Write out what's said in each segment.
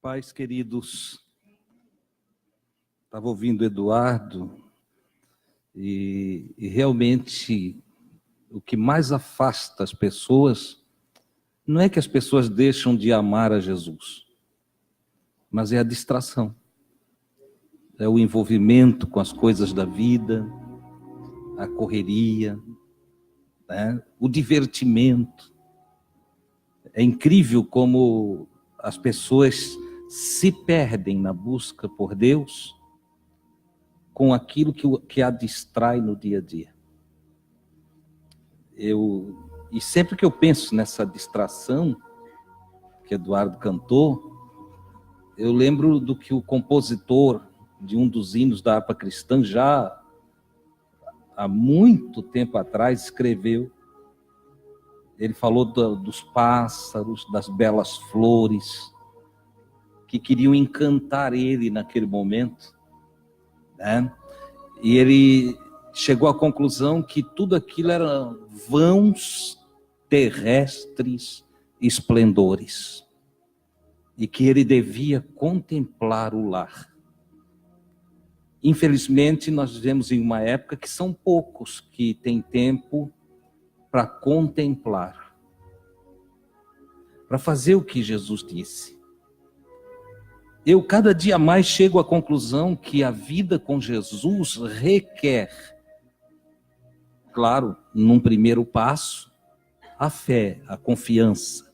Pais queridos, estava ouvindo o Eduardo e realmente o que mais afasta as pessoas não é que as pessoas deixam de amar a Jesus, mas é a distração, é o envolvimento com as coisas da vida, a correria, né? O divertimento. É incrível como as pessoas se perdem na busca por Deus com aquilo que a distrai no dia a dia. E sempre que eu penso nessa distração que Eduardo cantou, eu lembro do que o compositor de um dos hinos da harpa cristã já há muito tempo atrás escreveu. Ele falou dos pássaros, das belas flores, que queriam encantar ele naquele momento, né? E ele chegou à conclusão que tudo aquilo eram vãos terrestres esplendores, e que ele devia contemplar o lar. Infelizmente, nós vivemos em uma época que são poucos que têm tempo para contemplar, para fazer o que Jesus disse. Eu cada dia mais chego à conclusão que a vida com Jesus requer, claro, num primeiro passo, a fé, a confiança.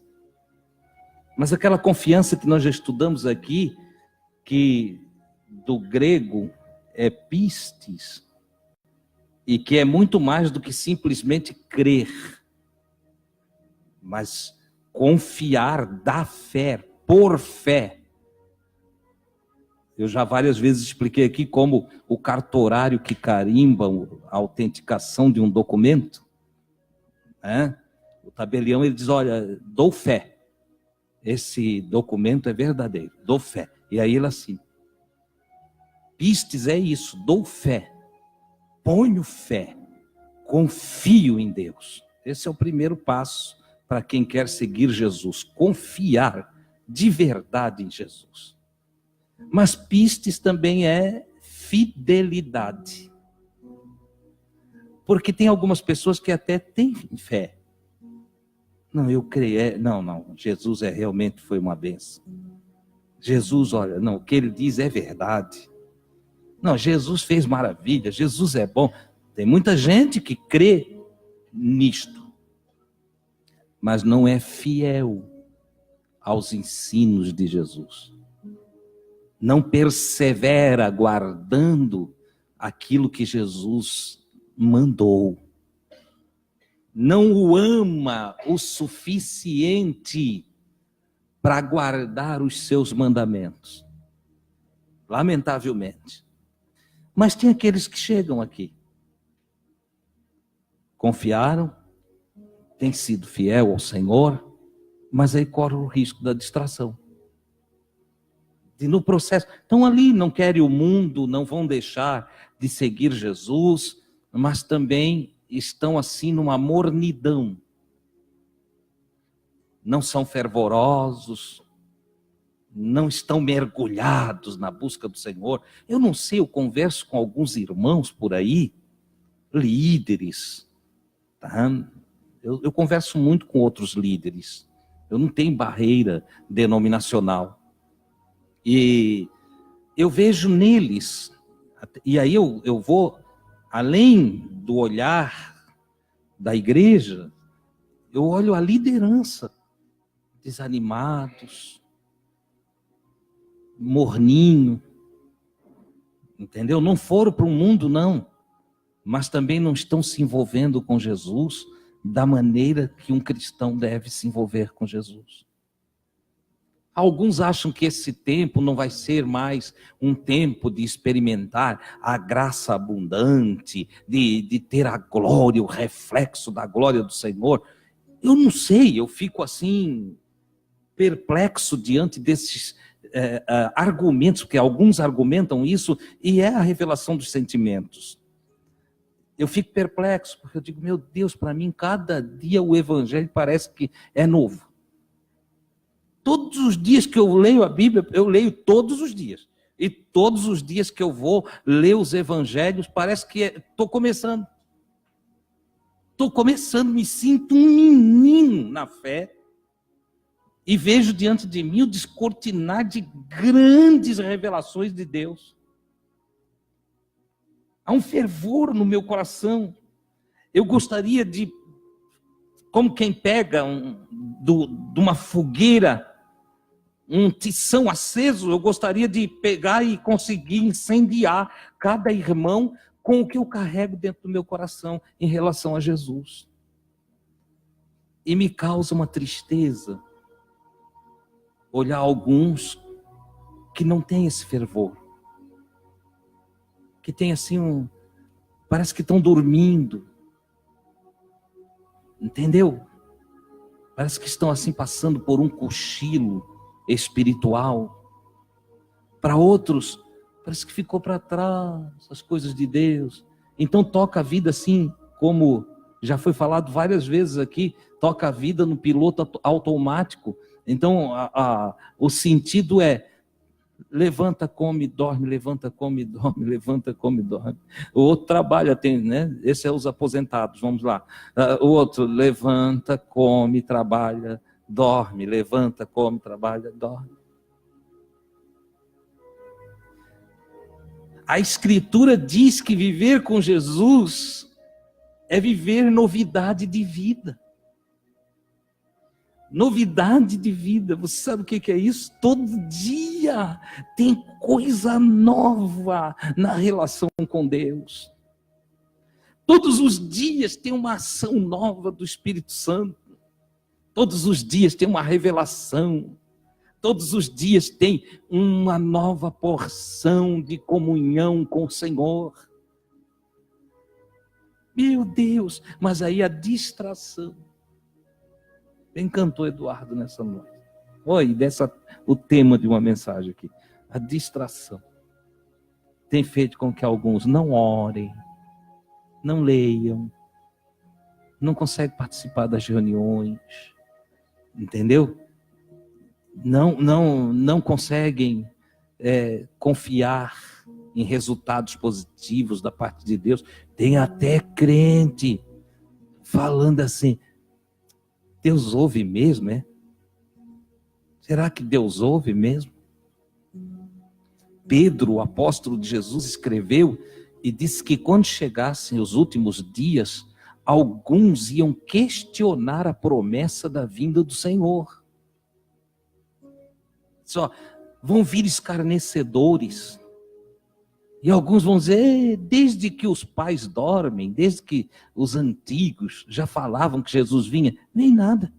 Mas aquela confiança que nós já estudamos aqui, que do grego é pistis, e que é muito mais do que simplesmente crer, mas confiar da fé, por fé. Eu já várias vezes expliquei aqui como o cartorário que carimba a autenticação de um documento, né? O tabelião ele diz, olha, dou fé, esse documento é verdadeiro, dou fé. E aí ele assina. Pistes é isso, dou fé, ponho fé, confio em Deus. Esse é o primeiro passo para quem quer seguir Jesus, confiar de verdade em Jesus. Mas pistes também é fidelidade. Porque tem algumas pessoas que até têm fé. Não, eu creio, não, Jesus realmente foi uma bênção. Jesus, olha, não, o que ele diz é verdade. Não, Jesus fez maravilha, Jesus é bom. Tem muita gente que crê nisto, mas não é fiel aos ensinos de Jesus. Não persevera guardando aquilo que Jesus mandou. Não o ama o suficiente para guardar os seus mandamentos. Lamentavelmente. Mas tem aqueles que chegam aqui. Confiaram, têm sido fiel ao Senhor, mas aí corre o risco da distração. E no processo, estão ali, não querem o mundo, não vão deixar de seguir Jesus, mas também estão assim numa mornidão. Não são fervorosos, não estão mergulhados na busca do Senhor. Eu não sei, eu converso com alguns irmãos por aí, líderes, tá? Eu converso muito com outros líderes, eu não tenho barreira denominacional. E eu vejo neles, e aí eu vou, além do olhar da igreja, eu olho a liderança, desanimados, morninho, entendeu? Não foram para o mundo, não, mas também não estão se envolvendo com Jesus da maneira que um cristão deve se envolver com Jesus. Alguns acham que esse tempo não vai ser mais um tempo de experimentar a graça abundante, de ter a glória, o reflexo da glória do Senhor. Eu não sei, eu fico assim, perplexo diante desses argumentos, porque alguns argumentam isso, e é a revelação dos sentimentos. Eu fico perplexo, porque eu digo, meu Deus, para mim, cada dia o evangelho parece que é novo. Todos os dias que eu leio a Bíblia, eu leio todos os dias. E todos os dias que eu vou ler os evangelhos, parece que estou começando. Estou começando, me sinto um menino na fé. E vejo diante de mim o descortinar de grandes revelações de Deus. Há um fervor no meu coração. Eu gostaria de, como quem pega de uma fogueira, um tição aceso, eu gostaria de pegar e conseguir incendiar cada irmão com o que eu carrego dentro do meu coração em relação a Jesus. E me causa uma tristeza olhar alguns que não têm esse fervor, que tem assim parece que estão dormindo, entendeu? Parece que estão assim passando por um cochilo espiritual. Para outros, parece que ficou para trás as coisas de Deus. Então toca a vida assim, como já foi falado várias vezes aqui, toca a vida no piloto automático. Então o sentido é: levanta, come, dorme, levanta, come, dorme, levanta, come, dorme. O outro trabalha, tem, né? Esse é os aposentados, vamos lá. O outro levanta, come, trabalha, dorme, levanta, come, trabalha, dorme. A Escritura diz que viver com Jesus é viver novidade de vida. Novidade de vida. Você sabe o que é isso? Todo dia tem coisa nova na relação com Deus. Todos os dias tem uma ação nova do Espírito Santo. Todos os dias tem uma revelação. Todos os dias tem uma nova porção de comunhão com o Senhor. Meu Deus, mas aí a distração. Bem cantou Eduardo nessa noite. Oi, o tema de uma mensagem aqui. A distração tem feito com que alguns não orem, não leiam, não conseguem participar das reuniões, entendeu? Não conseguem confiar em resultados positivos da parte de Deus. Tem até crente falando assim: Deus ouve mesmo, é? Será que Deus ouve mesmo? Pedro, o apóstolo de Jesus, escreveu e disse que quando chegassem os últimos dias, alguns iam questionar a promessa da vinda do Senhor. Só vão vir escarnecedores. E alguns vão dizer: desde que os pais dormem, desde que os antigos já falavam que Jesus vinha, nem nada.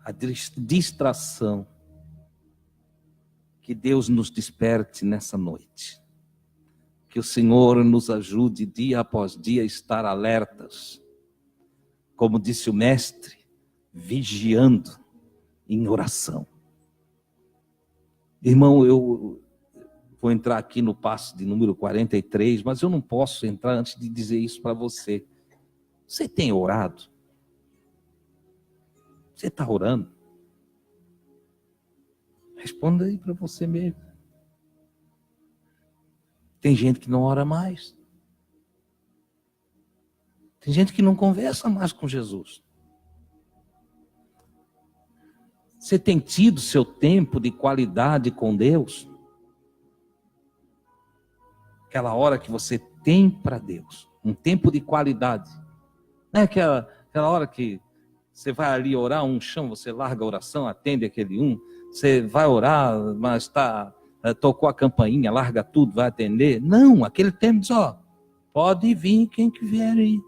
A distração. Que Deus nos desperte nessa noite. Que o Senhor nos ajude dia após dia a estar alertas. Como disse o mestre, vigiando em oração. Irmão, eu vou entrar aqui no passo de número 43, mas eu não posso entrar antes de dizer isso para você. Você tem orado? Você está orando? Responda aí para você mesmo. Tem gente que não ora mais. Tem gente que não conversa mais com Jesus. Você tem tido seu tempo de qualidade com Deus? Aquela hora que você tem para Deus. Um tempo de qualidade. Não é aquela hora que você vai ali orar, um chão, você larga a oração, atende aquele você vai orar, mas tocou a campainha, larga tudo, vai atender. Não, aquele tempo diz: pode vir quem que vier aí.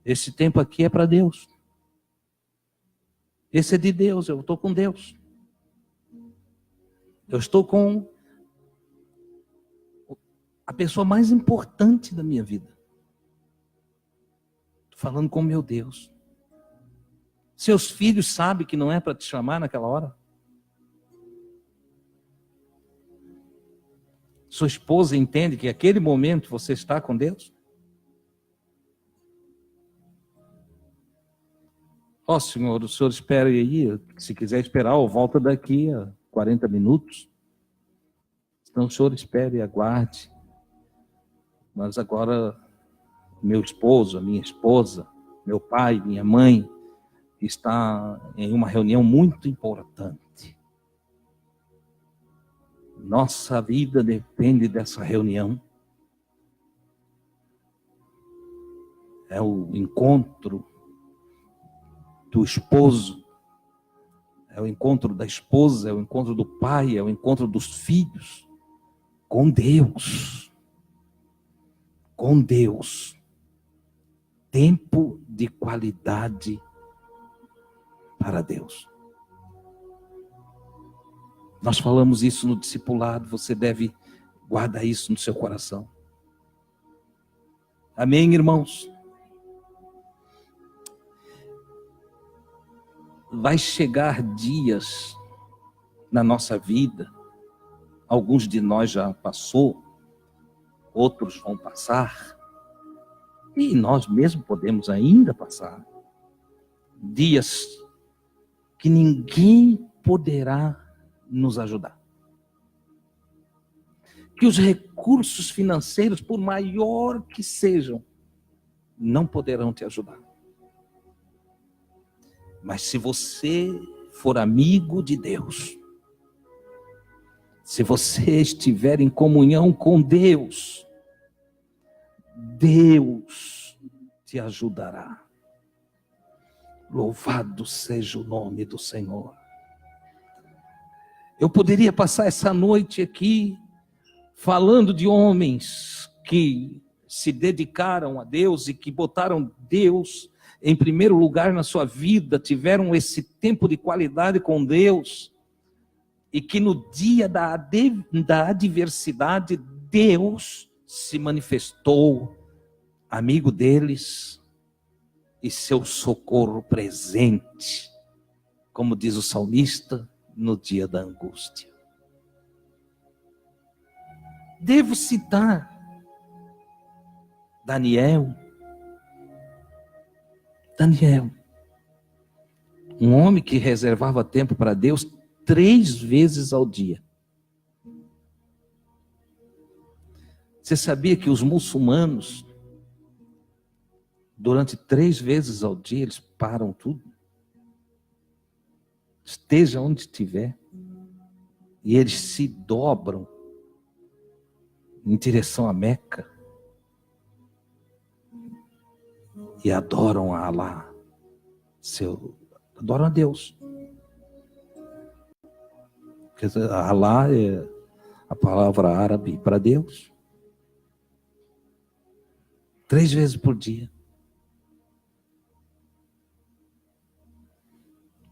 Esse tempo aqui é para Deus. Esse é de Deus, eu estou com Deus. Eu estou com a pessoa mais importante da minha vida. Estou falando com meu Deus. Seus filhos sabem que não é para te chamar naquela hora? Sua esposa entende que aquele momento você está com Deus? Ó, senhor, o senhor espere aí. Se quiser esperar, ou volta daqui a 40 minutos. Então o senhor espere e aguarde. Mas agora, meu esposo, minha esposa, meu pai, minha mãe, está em uma reunião muito importante. Nossa vida depende dessa reunião. É o encontro do esposo, é o encontro da esposa, é o encontro do pai, é o encontro dos filhos com Deus. Com Deus. Tempo de qualidade para Deus. Nós falamos isso no discipulado, você deve guardar isso no seu coração. Amém, irmãos? Vai chegar dias na nossa vida, alguns de nós já passou, outros vão passar, e nós mesmos podemos ainda passar. Dias que ninguém poderá nos ajudar. Que os recursos financeiros, por maior que sejam, não poderão te ajudar. Mas se você for amigo de Deus, se você estiver em comunhão com Deus, Deus te ajudará. Louvado seja o nome do Senhor. Eu poderia passar essa noite aqui falando de homens que se dedicaram a Deus e que botaram Deus em primeiro lugar na sua vida, tiveram esse tempo de qualidade com Deus, e que no dia da adversidade, Deus se manifestou amigo deles e seu socorro presente, como diz o salmista, no dia da angústia. Devo citar Daniel, um homem que reservava tempo para Deus 3 vezes ao dia. Você sabia que os muçulmanos, durante 3 vezes ao dia, eles param tudo? Esteja onde estiver, e eles se dobram em direção a Meca e adoram a Allah, adoram a Deus. Porque Allah é a palavra árabe para Deus. 3 vezes por dia.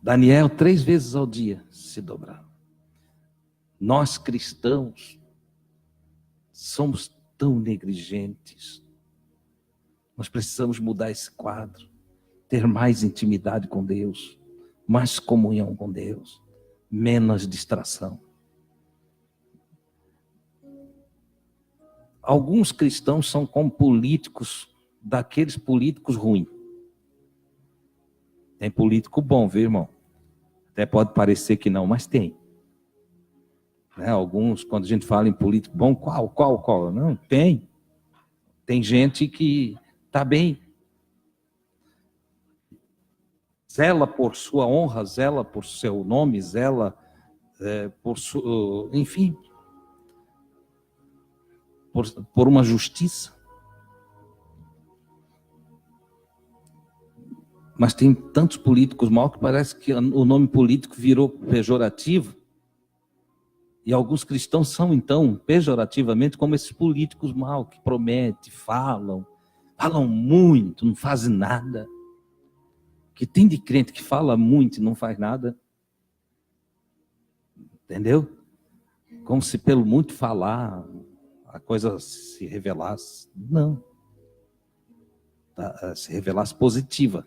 Daniel 3 vezes ao dia se dobrava. Nós cristãos somos tão negligentes. Nós precisamos mudar esse quadro, ter mais intimidade com Deus, mais comunhão com Deus, menos distração. Alguns cristãos são como políticos, daqueles políticos ruins. Tem político bom, viu, irmão? Até pode parecer que não, mas tem. Alguns, quando a gente fala em político bom, qual? Não, tem. Tem gente que está bem. Zela por sua honra, zela por seu nome, zela enfim, por uma justiça. Mas tem tantos políticos mal que parece que o nome político virou pejorativo. E alguns cristãos são, então, pejorativamente, como esses políticos mal, que prometem, falam muito, não fazem nada. Que tem de crente que fala muito e não faz nada. Entendeu? Como se pelo muito falar a coisa se revelasse. Não. Se revelasse positiva.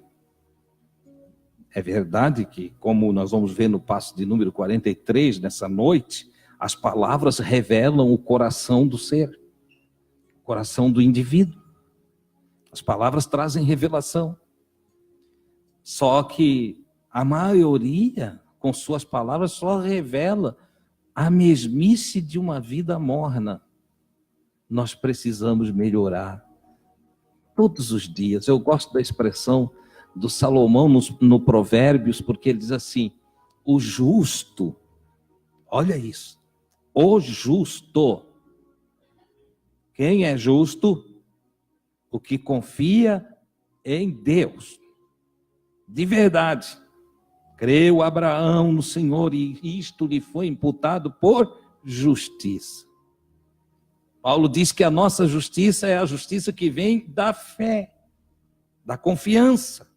É verdade que, como nós vamos ver no passo de número 43, nessa noite, as palavras revelam o coração do ser, o coração do indivíduo. As palavras trazem revelação. Só que a maioria, com suas palavras, só revela a mesmice de uma vida morna. Nós precisamos melhorar todos os dias. Eu gosto da expressão do Salomão no Provérbios, porque ele diz assim: o justo, olha isso, o justo. Quem é justo? O que confia em Deus. De verdade. Creu Abraão no Senhor e isto lhe foi imputado por justiça. Paulo diz que a nossa justiça é a justiça que vem da fé, da confiança,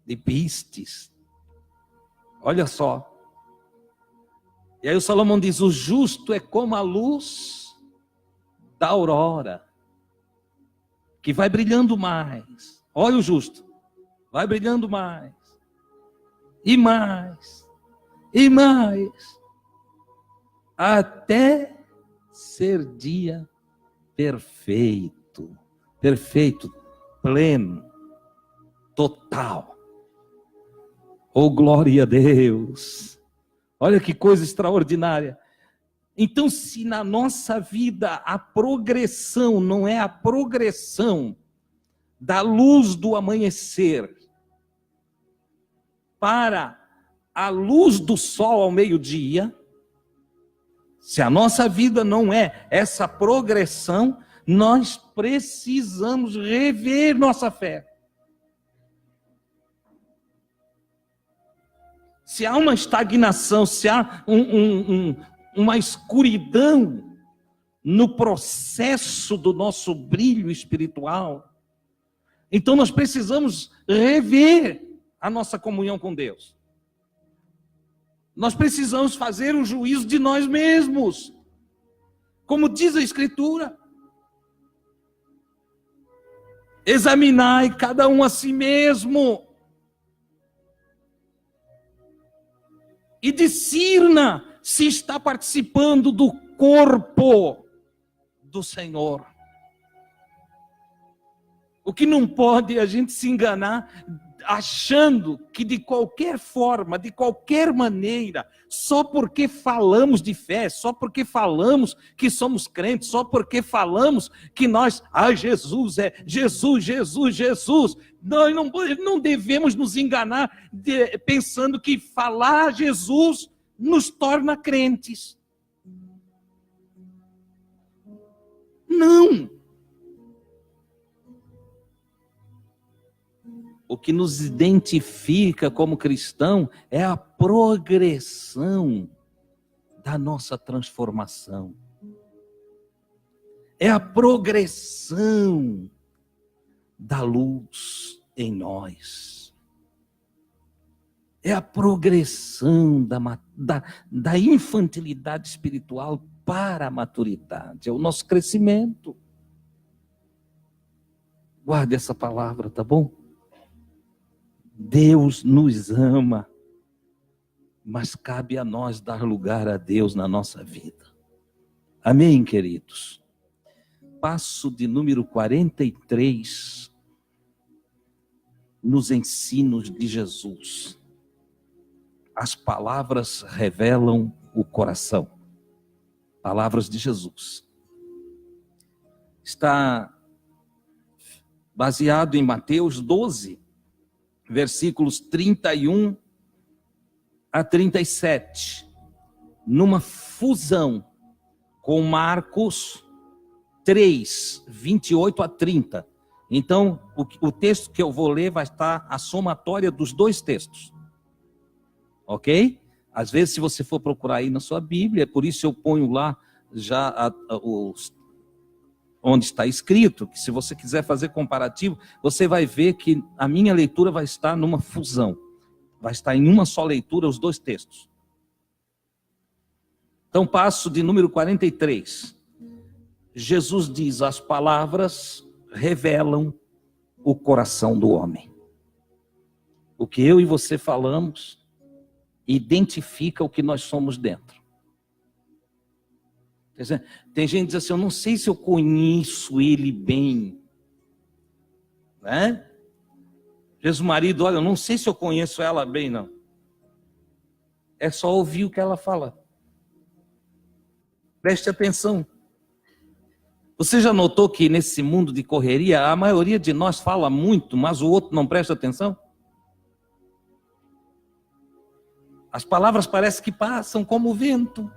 de pistes. Olha só. E aí o Salomão diz: o justo é como a luz da aurora, que vai brilhando mais. Olha o justo, vai brilhando mais, e mais, e mais, até ser dia perfeito, perfeito, pleno, total. Oh, glória a Deus! Olha que coisa extraordinária. Então, se na nossa vida a progressão não é a progressão da luz do amanhecer para a luz do sol ao meio-dia, se a nossa vida não é essa progressão, nós precisamos rever nossa fé. Se há uma estagnação, se há uma escuridão no processo do nosso brilho espiritual, então nós precisamos rever a nossa comunhão com Deus. Nós precisamos fazer um juízo de nós mesmos. Como diz a Escritura: examinai cada um a si mesmo e discirna se está participando do corpo do Senhor. O que não pode é a gente se enganar achando que de qualquer forma, de qualquer maneira, só porque falamos de fé, só porque falamos que somos crentes, só porque falamos que nós, Jesus é Jesus, Jesus, Jesus, nós não devemos nos enganar pensando que falar Jesus nos torna crentes. Não. O que nos identifica como cristão é a progressão da nossa transformação. É a progressão da luz em nós. É a progressão da infantilidade espiritual para a maturidade. É o nosso crescimento. Guarde essa palavra, tá bom? Deus nos ama, mas cabe a nós dar lugar a Deus na nossa vida. Amém, queridos? Passo de número 43, nos ensinos de Jesus. As palavras revelam o coração. Palavras de Jesus. Está baseado em Mateus 12, versículos 31 a 37, numa fusão com Marcos 3, 28 a 30. Então, o texto que eu vou ler vai estar a somatória dos dois textos. Ok? Às vezes, se você for procurar aí na sua Bíblia, por isso eu ponho lá já onde está escrito, que se você quiser fazer comparativo, você vai ver que a minha leitura vai estar numa fusão. Vai estar em uma só leitura os dois textos. Então, passo de número 43. Jesus diz: as palavras revelam o coração do homem. O que eu e você falamos identifica o que nós somos dentro. Tem gente que diz assim: eu não sei se eu conheço ele bem, né? Diz o marido: olha, eu não sei se eu conheço ela bem, não. É só ouvir o que ela fala. Preste atenção. Você já notou que nesse mundo de correria, a maioria de nós fala muito, mas o outro não presta atenção? As palavras parecem que passam como o vento.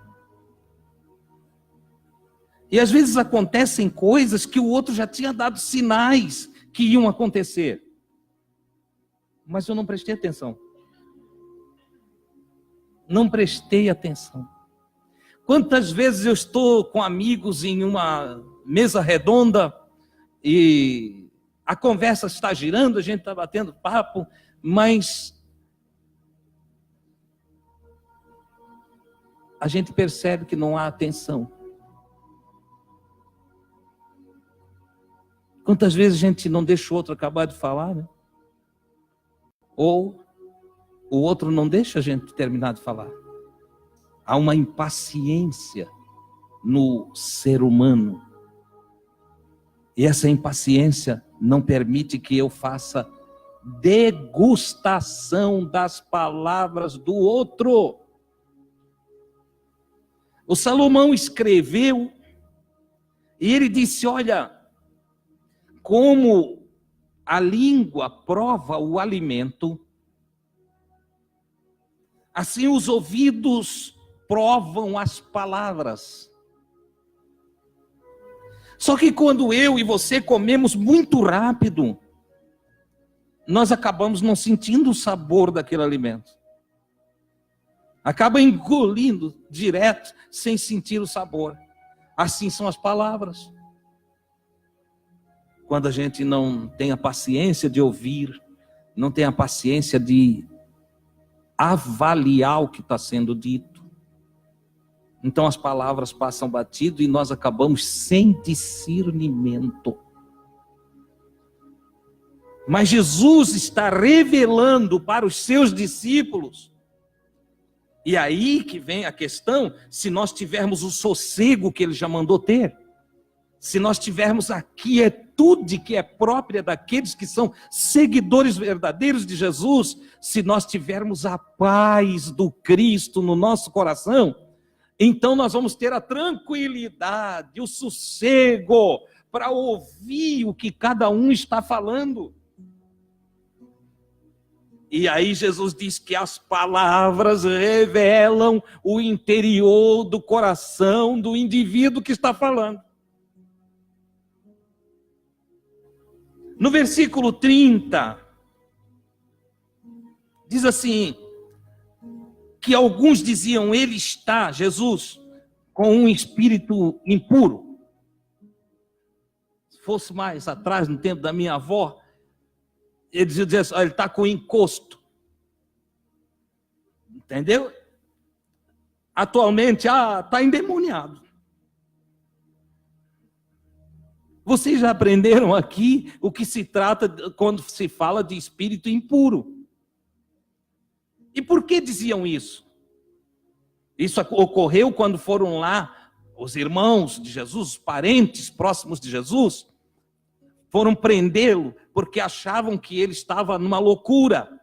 E às vezes acontecem coisas que o outro já tinha dado sinais que iam acontecer. Mas eu não prestei atenção. Não prestei atenção. Quantas vezes eu estou com amigos em uma mesa redonda e a conversa está girando, a gente está batendo papo, mas a gente percebe que não há atenção. Quantas vezes a gente não deixa o outro acabar de falar, né? Ou o outro não deixa a gente terminar de falar. Há uma impaciência no ser humano. E essa impaciência não permite que eu faça degustação das palavras do outro. O Salomão escreveu e ele disse: olha, como a língua prova o alimento, assim os ouvidos provam as palavras. Só que quando eu e você comemos muito rápido, nós acabamos não sentindo o sabor daquele alimento. Acaba engolindo direto, sem sentir o sabor. Assim são as palavras. Quando a gente não tem a paciência de ouvir, não tem a paciência de avaliar o que está sendo dito, então as palavras passam batido e nós acabamos sem discernimento. Mas Jesus está revelando para os seus discípulos, e aí que vem a questão, se nós tivermos o sossego que ele já mandou ter, se nós tivermos a quietude que é própria daqueles que são seguidores verdadeiros de Jesus, se nós tivermos a paz do Cristo no nosso coração, então nós vamos ter a tranquilidade, o sossego para ouvir o que cada um está falando. E aí Jesus diz que as palavras revelam o interior do coração do indivíduo que está falando. No versículo 30, diz assim, que alguns diziam: ele está, Jesus, com um espírito impuro. Se fosse mais atrás, no tempo da minha avó, ele dizia assim: ele está com encosto. Entendeu? Atualmente, está endemoniado. Vocês já aprenderam aqui o que se trata quando se fala de espírito impuro. E por que diziam isso? Isso ocorreu quando foram lá os irmãos de Jesus, os parentes próximos de Jesus, foram prendê-lo porque achavam que ele estava numa loucura.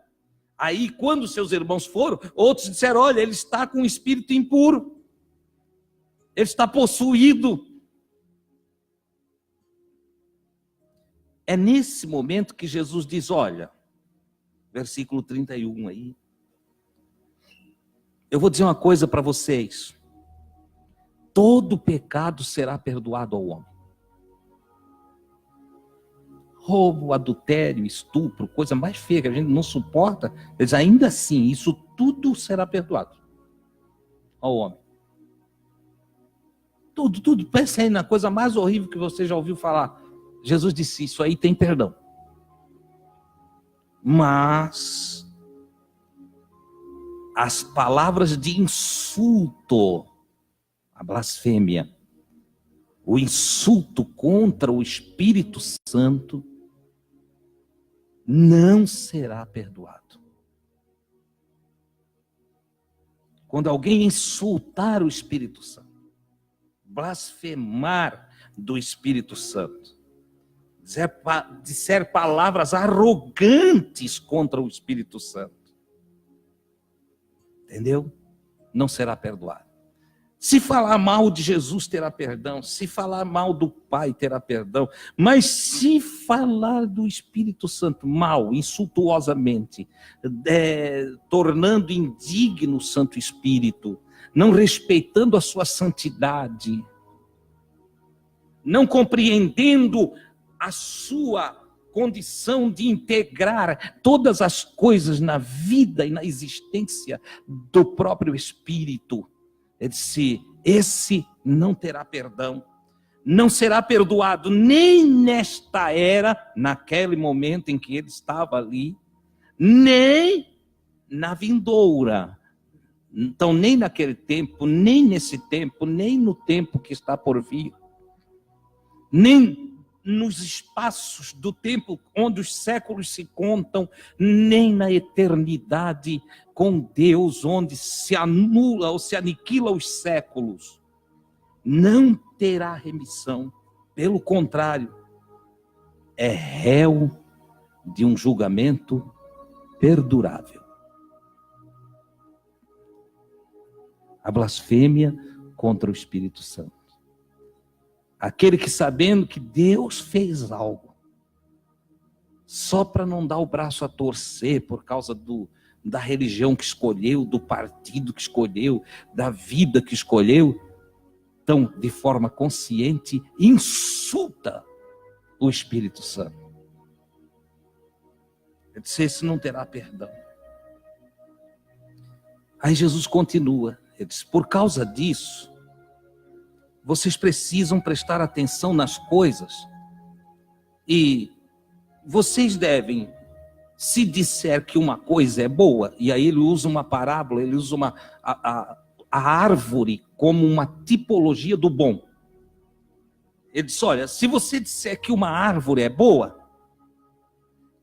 Aí, quando seus irmãos foram, outros disseram: olha, ele está com um espírito impuro, ele está possuído. É nesse momento que Jesus diz: olha, versículo 31 aí, eu vou dizer uma coisa para vocês: todo pecado será perdoado ao homem. Roubo, adultério, estupro, coisa mais feia que a gente não suporta, mas ainda assim, isso tudo será perdoado ao homem. Tudo. Pense aí na coisa mais horrível que você já ouviu falar. Jesus disse: isso aí tem perdão. Mas as palavras de insulto, a blasfêmia, o insulto contra o Espírito Santo, não será perdoado. Quando alguém insultar o Espírito Santo, blasfemar do Espírito Santo, disser palavras arrogantes contra o Espírito Santo, entendeu? Não será perdoado. Se falar mal de Jesus, terá perdão. Se falar mal do Pai, terá perdão. Mas se falar do Espírito Santo mal, insultuosamente, tornando indigno o Santo Espírito, não respeitando a sua santidade, não compreendendo a sua condição de integrar todas as coisas na vida e na existência do próprio Espírito, ele disse, esse não terá perdão, não será perdoado nem nesta era, naquele momento em que ele estava ali, nem na vindoura. Então, nem naquele tempo, nem nesse tempo, nem no tempo que está por vir, nem nos espaços do tempo onde os séculos se contam, nem na eternidade com Deus, onde se anula ou se aniquila os séculos, não terá remissão. Pelo contrário, é réu de um julgamento perdurável. A blasfêmia contra o Espírito Santo. Aquele que, sabendo que Deus fez algo, só para não dar o braço a torcer por causa da religião que escolheu, do partido que escolheu, da vida que escolheu, então, de forma consciente, insulta o Espírito Santo. Ele disse, esse não terá perdão. Aí Jesus continua, ele disse, por causa disso, vocês precisam prestar atenção nas coisas e vocês devem, se disser que uma coisa é boa, e aí ele usa uma parábola, ele usa a árvore como uma tipologia do bom. Ele diz, olha, se você disser que uma árvore é boa,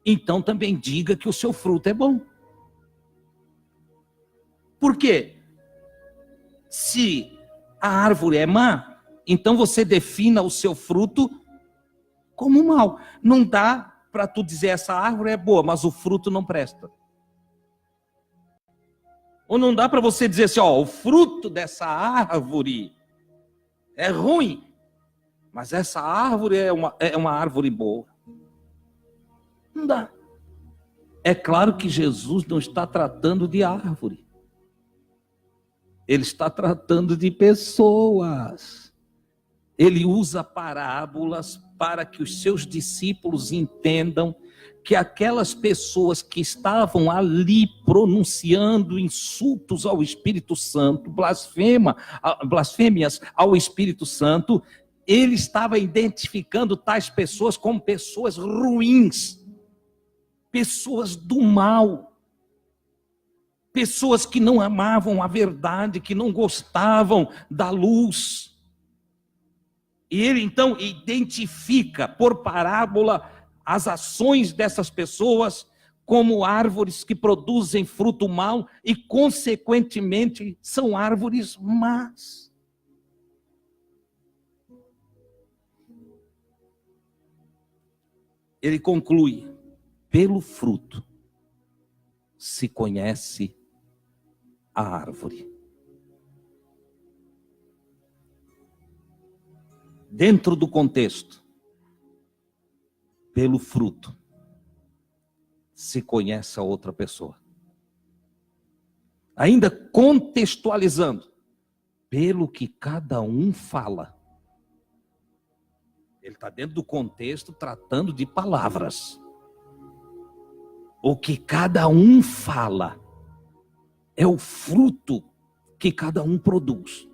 então também diga que o seu fruto é bom. Por quê? Se a árvore é má, então você defina o seu fruto como mal. Não dá para tu dizer essa árvore é boa, mas o fruto não presta. Ou não dá para você dizer assim, ó, o fruto dessa árvore é ruim, mas essa árvore é uma árvore boa. Não dá. É claro que Jesus não está tratando de árvore. Ele está tratando de pessoas. Ele usa parábolas para que os seus discípulos entendam que aquelas pessoas que estavam ali pronunciando insultos ao Espírito Santo, blasfêmias ao Espírito Santo, ele estava identificando tais pessoas como pessoas ruins, pessoas do mal, pessoas que não amavam a verdade, que não gostavam da luz. E ele então identifica por parábola as ações dessas pessoas como árvores que produzem fruto mau e, consequentemente, são árvores más. Ele conclui, pelo fruto se conhece a árvore. Dentro do contexto, pelo fruto se conhece a outra pessoa. Ainda contextualizando, pelo que cada um fala. Ele está dentro do contexto tratando de palavras. O que cada um fala é o fruto que cada um produz.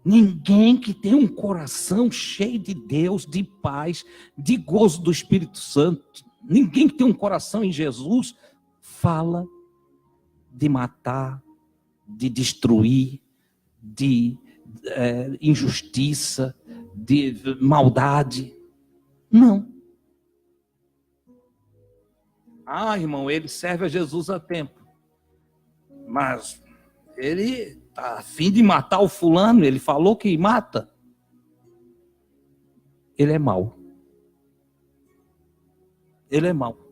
Ninguém que tem um coração cheio de Deus, de paz, de gozo do Espírito Santo, ninguém que tem um coração em Jesus, fala de matar, de destruir, de injustiça, de maldade. Não. Ah, irmão, ele serve a Jesus há tempo, mas ele está a fim de matar o fulano, ele falou que mata. ele é mau. Ele é mau.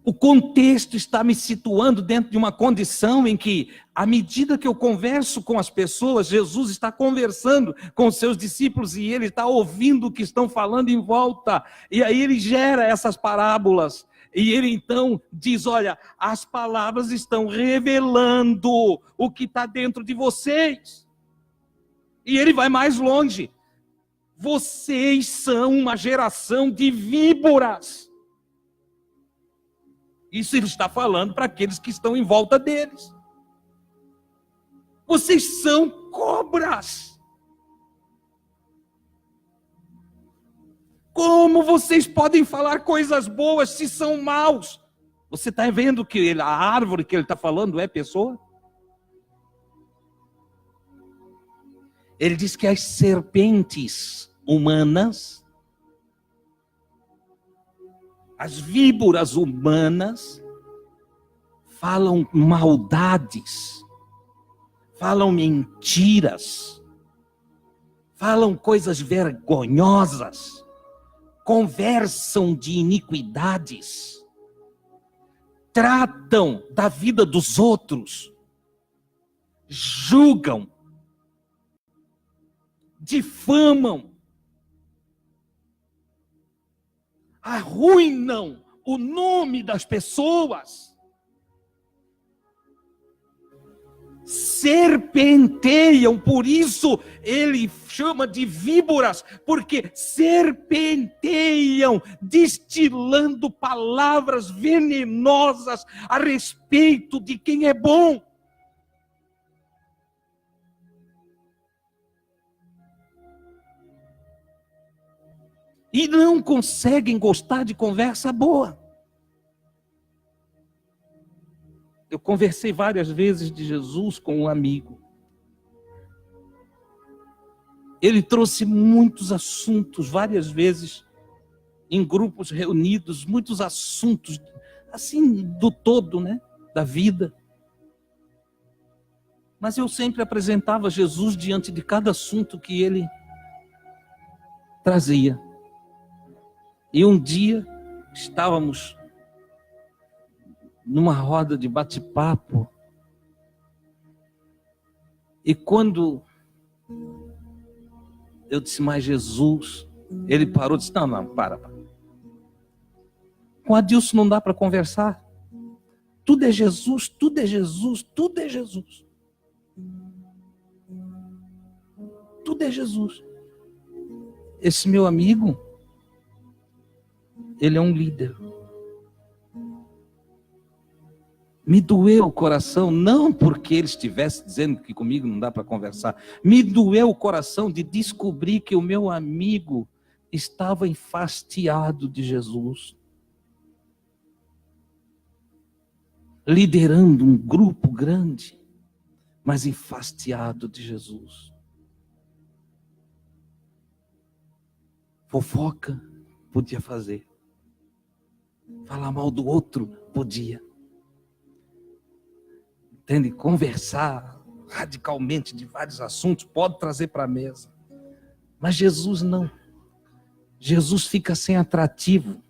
O contexto está me situando dentro de uma condição em que, à medida que eu converso com as pessoas, Jesus está conversando com os seus discípulos e ele está ouvindo o que estão falando em volta. E aí ele gera essas parábolas. E ele então diz, olha, as palavras estão revelando o que está dentro de vocês. E ele vai mais longe. Vocês são uma geração de víboras. Isso ele está falando para aqueles que estão em volta deles. Vocês são cobras. Como vocês podem falar coisas boas se são maus? Você está vendo que a árvore que ele está falando é pessoa? Ele diz que as serpentes humanas, as víboras humanas, falam maldades, falam mentiras, falam coisas vergonhosas, conversam de iniquidades, tratam da vida dos outros, julgam, difamam, arruinam o nome das pessoas, serpenteiam, por isso ele chama de víboras, porque serpenteiam, destilando palavras venenosas a respeito de quem é bom. E não conseguem gostar de conversa boa. Eu conversei várias vezes de Jesus com um amigo. Ele trouxe muitos assuntos, várias vezes, em grupos reunidos, muitos assuntos, assim, do todo, né, da vida. Mas eu sempre apresentava Jesus diante de cada assunto que ele trazia. E um dia estávamos numa roda de bate-papo e quando eu disse, mas Jesus, ele parou e disse, não, para. Com Adilson não dá para conversar. Tudo é Jesus, tudo é Jesus, tudo é Jesus. Tudo é Jesus. Esse meu amigo, ele é um líder. Me doeu o coração, não porque ele estivesse dizendo que comigo não dá para conversar. Me doeu o coração de descobrir que o meu amigo estava enfastiado de Jesus. Liderando um grupo grande, mas enfastiado de Jesus. Fofoca podia fazer. Falar mal do outro podia. Entende? Conversar radicalmente de vários assuntos pode trazer para a mesa. Mas Jesus não. Jesus fica sem atrativo.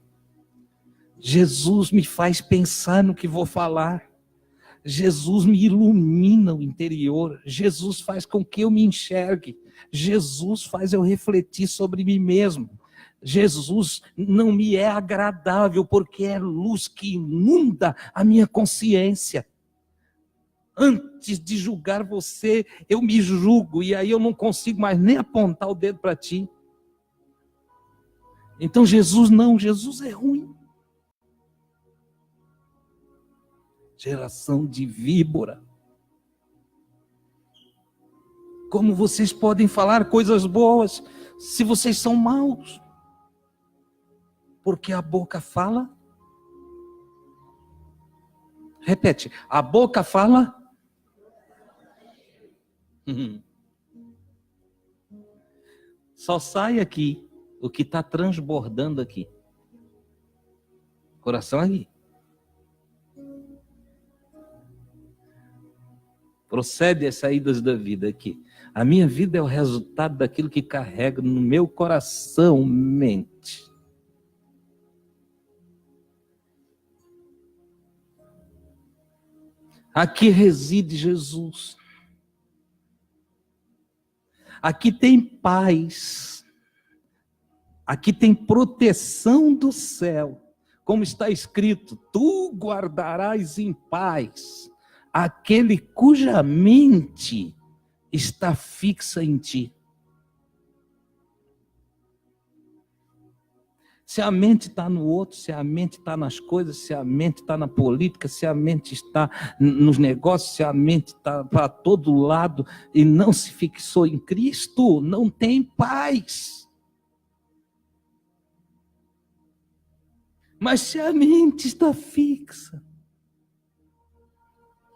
Jesus me faz pensar no que vou falar. Jesus me ilumina o interior. Jesus faz com que eu me enxergue. Jesus faz eu refletir sobre mim mesmo. Jesus não me é agradável porque é luz que inunda a minha consciência. Antes de julgar você, eu me julgo e aí eu não consigo mais nem apontar o dedo para ti. Então Jesus não, Jesus é ruim. Geração de víbora. Como vocês podem falar coisas boas se vocês são maus? Porque a boca fala. Repete, a boca fala. Só sai aqui o que está transbordando aqui. Coração aqui. Procede as saídas da vida aqui. A minha vida é o resultado daquilo que carrego no meu coração, mente. Aqui reside Jesus. Aqui tem paz. Aqui tem proteção do céu. Como está escrito, tu guardarás em paz aquele cuja mente está fixa em ti. Se a mente está no outro, se a mente está nas coisas, se a mente está na política, se a mente está nos negócios, se a mente está para todo lado e não se fixou em Cristo, não tem paz. Mas se a mente está fixa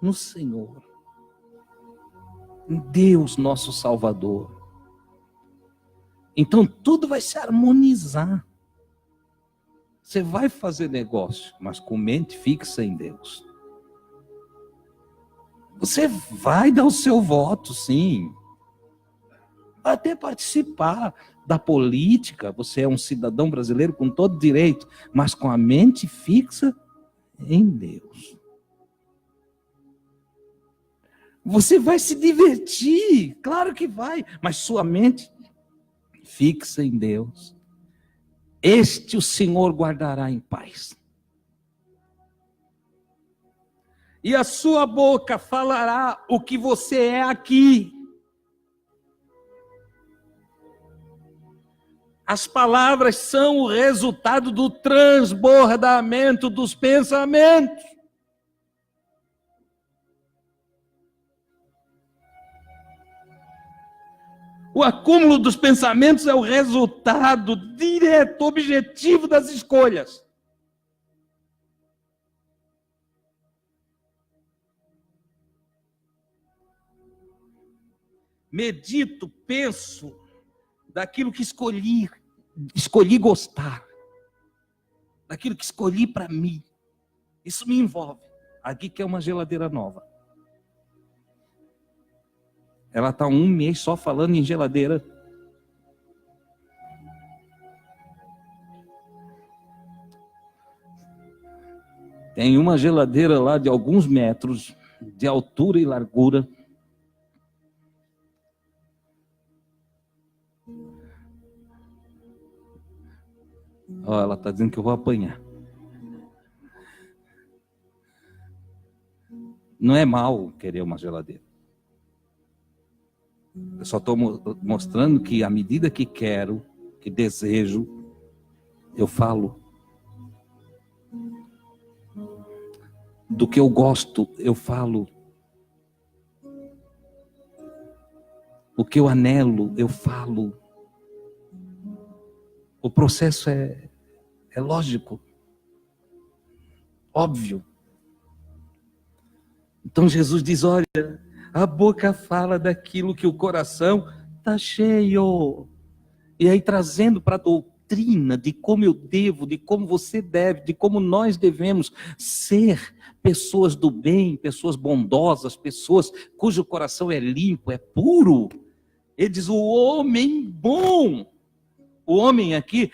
no Senhor, em Deus nosso Salvador, então tudo vai se harmonizar. Você vai fazer negócio, mas com mente fixa em Deus. Você vai dar o seu voto, sim. Vai até participar da política. Você é um cidadão brasileiro com todo direito, mas com a mente fixa em Deus. Você vai se divertir, claro que vai, mas sua mente fixa em Deus. Este o Senhor guardará em paz. E a sua boca falará o que você é aqui. As palavras são o resultado do transbordamento dos pensamentos. O acúmulo dos pensamentos é o resultado direto, objetivo das escolhas. Medito, penso daquilo que escolhi gostar, daquilo que escolhi para mim. Isso me envolve. Aqui que é uma geladeira nova. Ela está 1 mês só falando em geladeira. Tem uma geladeira lá de alguns metros de altura e largura. Ó, ela está dizendo que eu vou apanhar. Não é mal querer uma geladeira. Eu só estou mostrando que à medida que quero, que desejo, eu falo. Do que eu gosto, eu falo. O que eu anelo, eu falo. O processo é lógico, óbvio. Então Jesus diz, olha, a boca fala daquilo que o coração está cheio. E aí trazendo para a doutrina de como eu devo, de como você deve, de como nós devemos ser pessoas do bem, pessoas bondosas, pessoas cujo coração é limpo, é puro. Ele diz, o homem bom. O homem aqui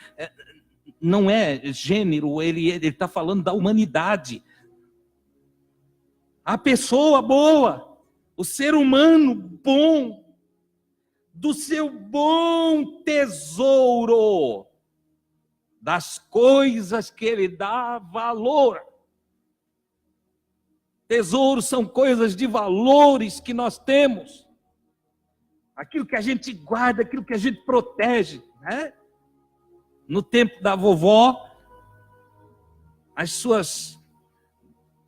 não é gênero, ele está falando da humanidade. A pessoa boa, o ser humano bom, do seu bom tesouro, das coisas que ele dá valor. Tesouros são coisas de valores que nós temos. Aquilo que a gente guarda, aquilo que a gente protege, né? No tempo da vovó, as suas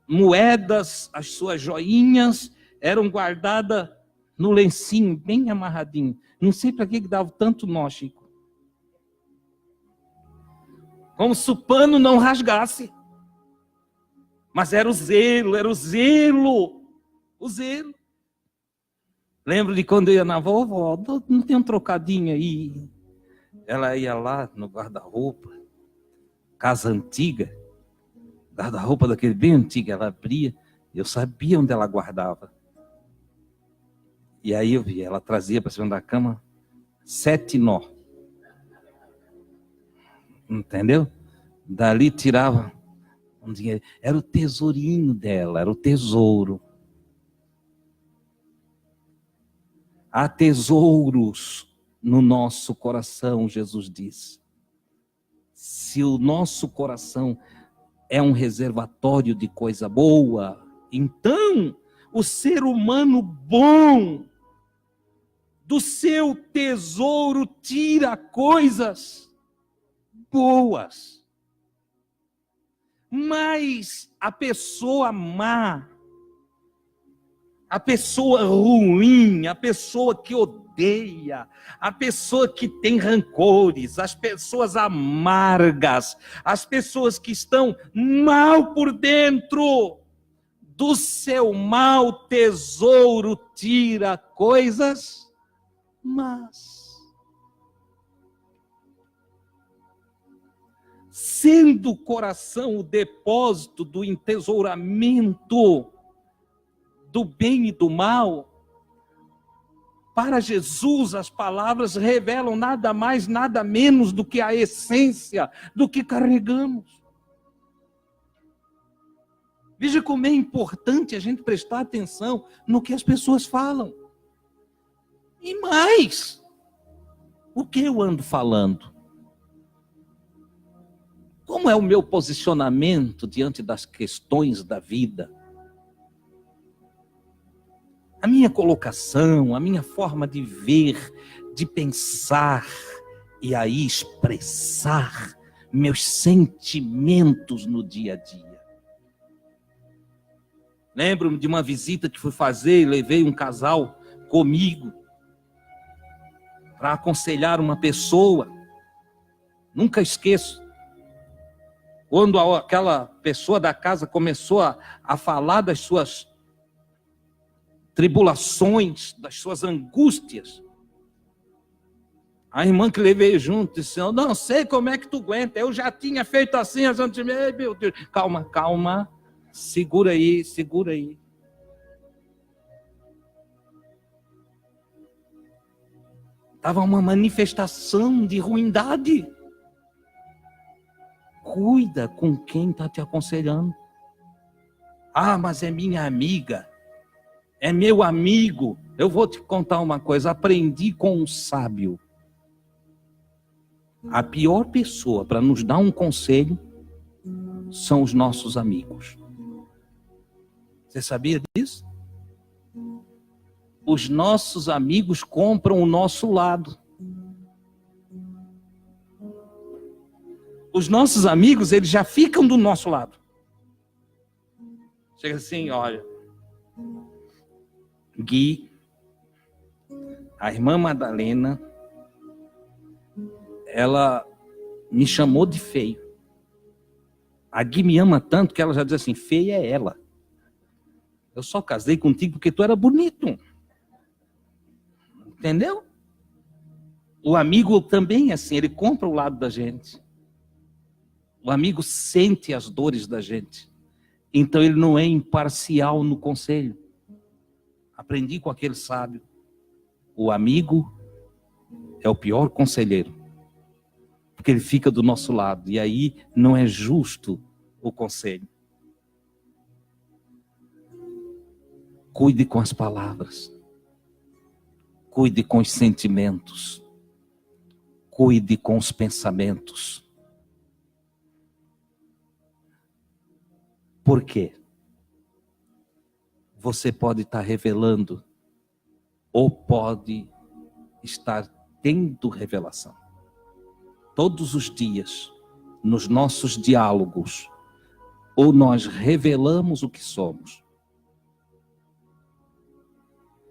moedas, as suas joinhas eram guardadas no lencinho, bem amarradinho. Não sei para que dava tanto nó, Chico. Como se o pano não rasgasse. Mas era o zelo, o zelo. Lembro de quando eu ia na vovó, não tem um trocadinho aí. Ela ia lá no guarda-roupa, casa antiga, guarda-roupa daquele bem antigo, ela abria, eu sabia onde ela guardava. E aí eu vi, ela trazia para cima da cama 7 nó. Entendeu? Dali tirava um dinheiro. Era o tesourinho dela, era o tesouro. Há tesouros no nosso coração, Jesus diz. Se o nosso coração é um reservatório de coisa boa, então o ser humano bom do seu tesouro tira coisas boas. Mas a pessoa má, a pessoa ruim, a pessoa que odeia, a pessoa que tem rancores, as pessoas amargas, as pessoas que estão mal por dentro, do seu mau tesouro tira coisas más. Sendo o coração o depósito do entesouramento do bem e do mal, para Jesus as palavras revelam nada mais, nada menos do que a essência do que carregamos. Veja como é importante a gente prestar atenção no que as pessoas falam. E mais, o que eu ando falando? Como é o meu posicionamento diante das questões da vida? A minha colocação, a minha forma de ver, de pensar e aí expressar meus sentimentos no dia a dia. Lembro-me de uma visita que fui fazer e levei um casal comigo para aconselhar uma pessoa. Nunca esqueço. Quando aquela pessoa da casa começou a falar das suas tribulações, das suas angústias, a irmã que levei junto disse: eu não sei como é que tu aguenta, eu já tinha feito assim, meu Deus, calma, segura aí. Estava uma manifestação de ruindade. Cuida com quem está te aconselhando. Ah, mas é minha amiga, é meu amigo. Eu vou te contar uma coisa, aprendi com um sábio. A pior pessoa para nos dar um conselho são os nossos amigos. Você sabia disso? Os nossos amigos compram o nosso lado. Os nossos amigos, eles já ficam do nosso lado. Chega assim, olha, Gui, a irmã Madalena, ela me chamou de feio. A Gui me ama tanto que ela já diz assim: feia é ela. Eu só casei contigo porque tu era bonito. Entendeu? O amigo também é assim, ele compra o lado da gente. O amigo sente as dores da gente. Então ele não é imparcial no conselho. Aprendi com aquele sábio. O amigo é o pior conselheiro. Porque ele fica do nosso lado. E aí não é justo o conselho. Cuide com as palavras. Cuide com os sentimentos. Cuide com os pensamentos. Por quê? Você pode estar revelando ou pode estar tendo revelação. Todos os dias, nos nossos diálogos, ou nós revelamos o que somos,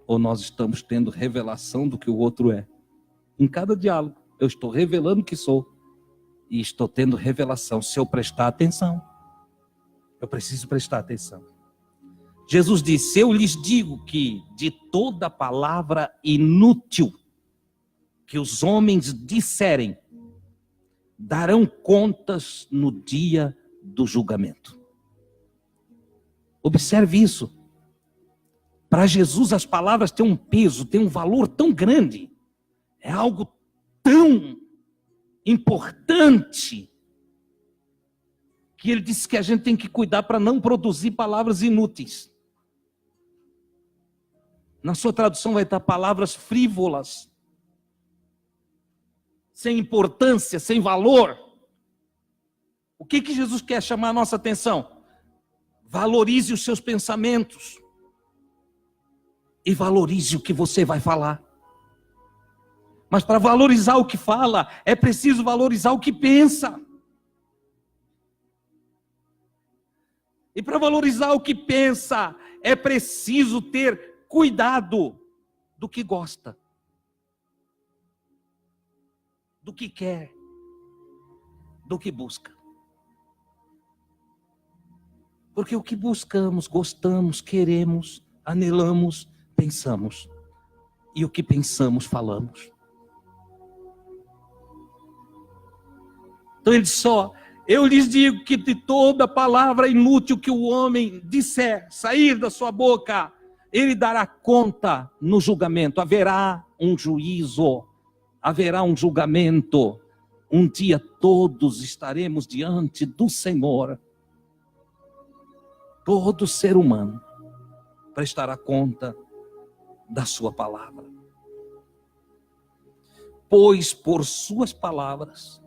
ou nós estamos tendo revelação do que o outro é. Em cada diálogo, eu estou revelando o que sou e estou tendo revelação. Se eu prestar atenção, eu preciso prestar atenção. Jesus disse: eu lhes digo que de toda palavra inútil que os homens disserem, darão contas no dia do julgamento. Observe isso. Para Jesus as palavras têm um peso, têm um valor tão grande. É algo tão importante que ele disse que a gente tem que cuidar para não produzir palavras inúteis. Na sua tradução vai estar palavras frívolas, sem importância, sem valor. O que Jesus quer chamar a nossa atenção? Valorize os seus pensamentos e valorize o que você vai falar. Mas para valorizar o que fala, é preciso valorizar o que pensa. E para valorizar o que pensa, é preciso ter cuidado do que gosta, do que quer, do que busca. Porque o que buscamos, gostamos, queremos, anelamos, pensamos. E o que pensamos, falamos. Então ele diz só: eu lhes digo que de toda palavra inútil que o homem disser, sair da sua boca, ele dará conta no julgamento. Haverá um juízo, haverá um julgamento. Um dia todos estaremos diante do Senhor. Todo ser humano prestará conta da sua palavra. Pois por suas palavras,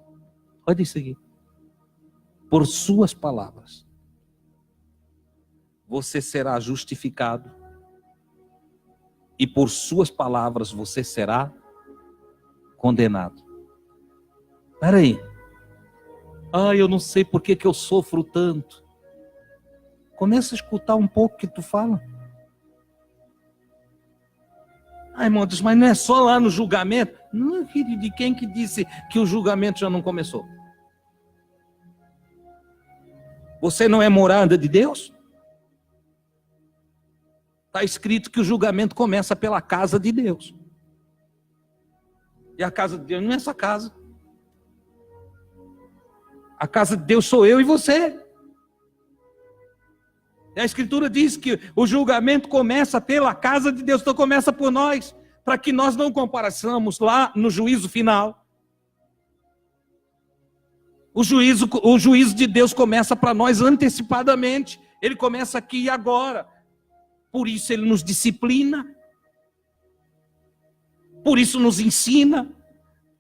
olha isso aqui, por suas palavras, você será justificado. E por suas palavras você será condenado. Espera aí. Eu não sei por que eu sofro tanto. Começa a escutar um pouco o que tu fala. Irmão, mas não é só lá no julgamento? Não, filho, de quem que disse que o julgamento já não começou? Você não é morada de Deus? Está escrito que o julgamento começa pela casa de Deus. E a casa de Deus não é essa casa. A casa de Deus sou eu e você. E a Escritura diz que o julgamento começa pela casa de Deus. Então começa por nós. Para que nós não compareçamos lá no juízo final. O juízo de Deus começa para nós antecipadamente. Ele começa aqui e agora. Por isso ele nos disciplina, por isso nos ensina,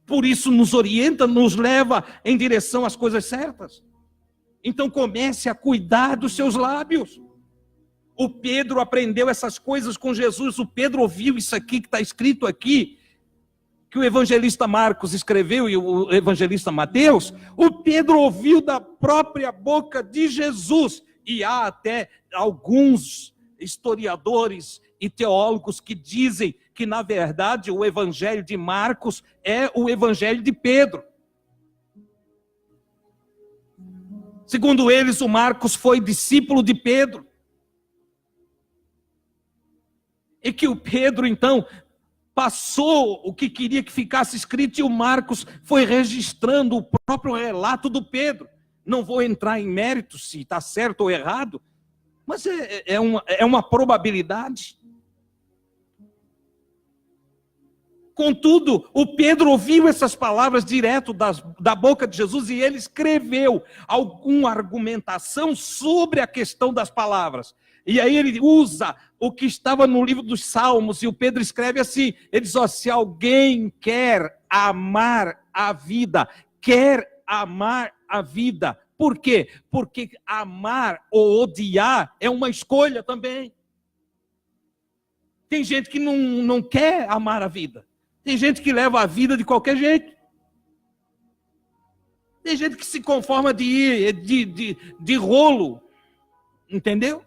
por isso nos orienta, nos leva em direção às coisas certas. Então comece a cuidar dos seus lábios. O Pedro aprendeu essas coisas com Jesus, o Pedro ouviu isso aqui que está escrito aqui, que o evangelista Marcos escreveu e o evangelista Mateus. O Pedro ouviu da própria boca de Jesus, e há até alguns historiadores e teólogos que dizem que, na verdade, o evangelho de Marcos é o evangelho de Pedro. Segundo eles, o Marcos foi discípulo de Pedro. E que o Pedro, então, passou o que queria que ficasse escrito, e o Marcos foi registrando o próprio relato do Pedro. Não vou entrar em mérito se está certo ou errado, mas é uma probabilidade. Contudo, o Pedro ouviu essas palavras direto da boca de Jesus, e ele escreveu alguma argumentação sobre a questão das palavras. E aí ele usa o que estava no livro dos Salmos, e o Pedro escreve assim, ele diz: se alguém quer amar a vida, quer amar a vida. Por quê? Porque amar ou odiar é uma escolha também. Tem gente que não quer amar a vida. Tem gente que leva a vida de qualquer jeito. Tem gente que se conforma de rolo. Entendeu?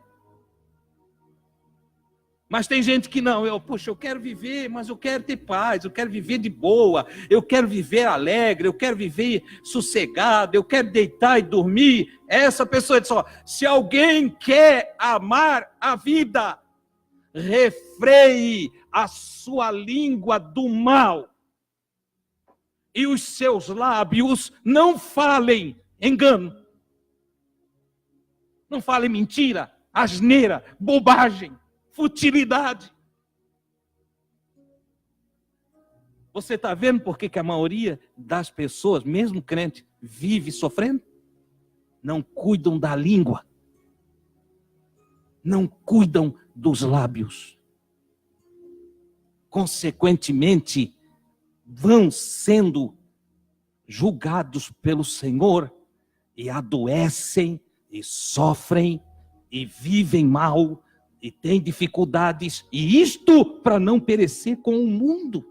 Mas tem gente que não, eu quero viver, mas eu quero ter paz, eu quero viver de boa, eu quero viver alegre, eu quero viver sossegado, eu quero deitar e dormir. Essa pessoa diz: se alguém quer amar a vida, refreie a sua língua do mal, e os seus lábios não falem engano, não falem mentira, asneira, bobagem. futilidade. Você está vendo por que a maioria das pessoas, mesmo crente, vive sofrendo? Não cuidam da língua. Não cuidam dos lábios. Consequentemente, vão sendo julgados pelo Senhor e adoecem e sofrem e vivem mal e têm dificuldades, e isto para não perecer com o mundo.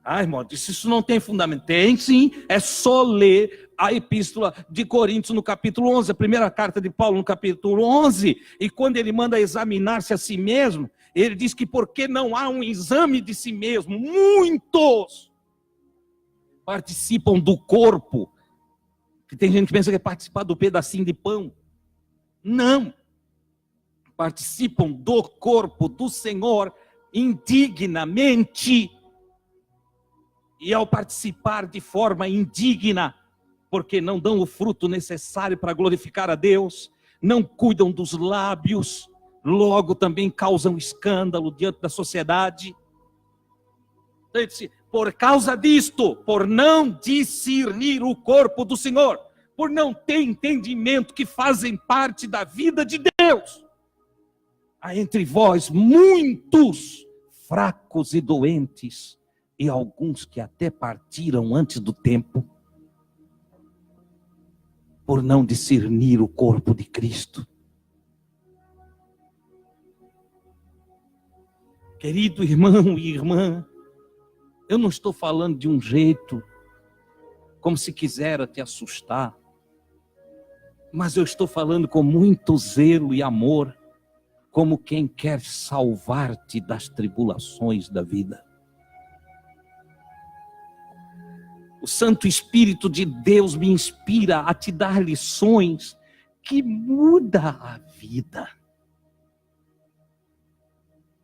Ah, irmão, isso não tem fundamento. Tem sim, é só ler a epístola de Coríntios no capítulo 11, a primeira carta de Paulo no capítulo 11, e quando ele manda examinar-se a si mesmo, ele diz que porque não há um exame de si mesmo, muitos participam do corpo, que tem gente que pensa que é participar do pedacinho de pão. Não. Participam do corpo do Senhor indignamente. E ao participar de forma indigna, porque não dão o fruto necessário para glorificar a Deus, não cuidam dos lábios, logo também causam escândalo diante da sociedade. Então ele disse, por causa disto, por não discernir o corpo do Senhor, por não ter entendimento que fazem parte da vida de Deus, há entre vós muitos fracos e doentes, e alguns que até partiram antes do tempo, por não discernir o corpo de Cristo. Querido irmão e irmã, eu não estou falando de um jeito como se quisera te assustar, mas eu estou falando com muito zelo e amor, como quem quer salvar-te das tribulações da vida. O Santo Espírito de Deus me inspira a te dar lições que mudam a vida.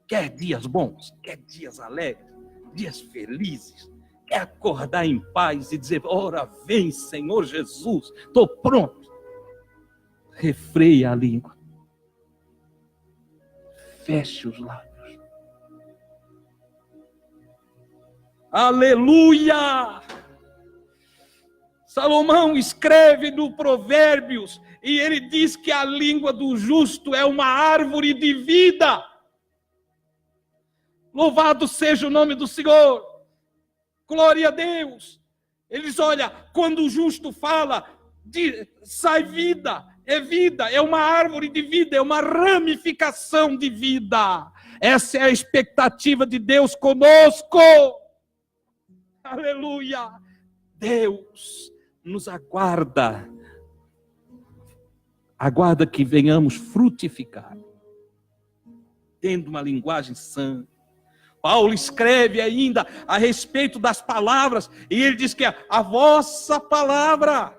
Quer dias bons, quer dias alegres, dias felizes, quer acordar em paz e dizer, ora vem Senhor Jesus, estou pronto. Refreia a língua. Feche os lábios. Aleluia! Salomão escreve no Provérbios, e ele diz que a língua do justo é uma árvore de vida. Louvado seja o nome do Senhor. Glória a Deus. Ele diz, olha, quando o justo fala, sai vida, é uma árvore de vida, é uma ramificação de vida. Essa é a expectativa de Deus conosco. Aleluia. Deus nos aguarda que venhamos frutificar, tendo uma linguagem sã. Paulo escreve ainda a respeito das palavras, e ele diz que a vossa palavra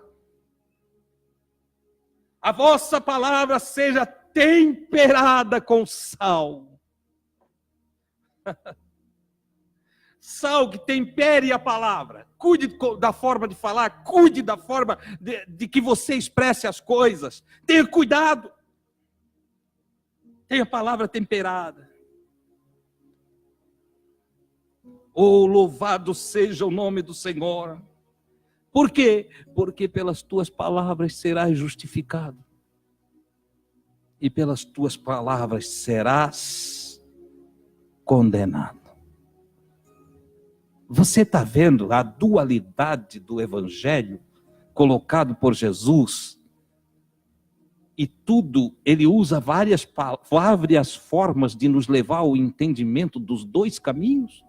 seja temperada com sal. Sal que tempere a palavra. Cuide da forma de falar, cuide da forma de que você expresse as coisas. Tenha cuidado. Tenha a palavra temperada. Oh, louvado seja o nome do Senhor. Por quê? Porque pelas tuas palavras serás justificado. E pelas tuas palavras serás condenado. Você está vendo a dualidade do Evangelho colocado por Jesus? E tudo, ele usa várias formas de nos levar ao entendimento dos dois caminhos.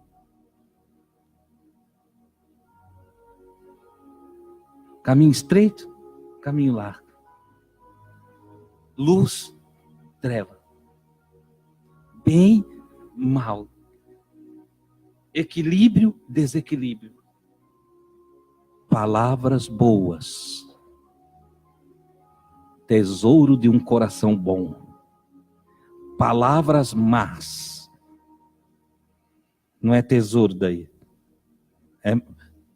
Caminho estreito, caminho largo. Luz, treva. Bem, mal. Equilíbrio, desequilíbrio. Palavras boas. Tesouro de um coração bom. Palavras más. Não é tesouro daí. É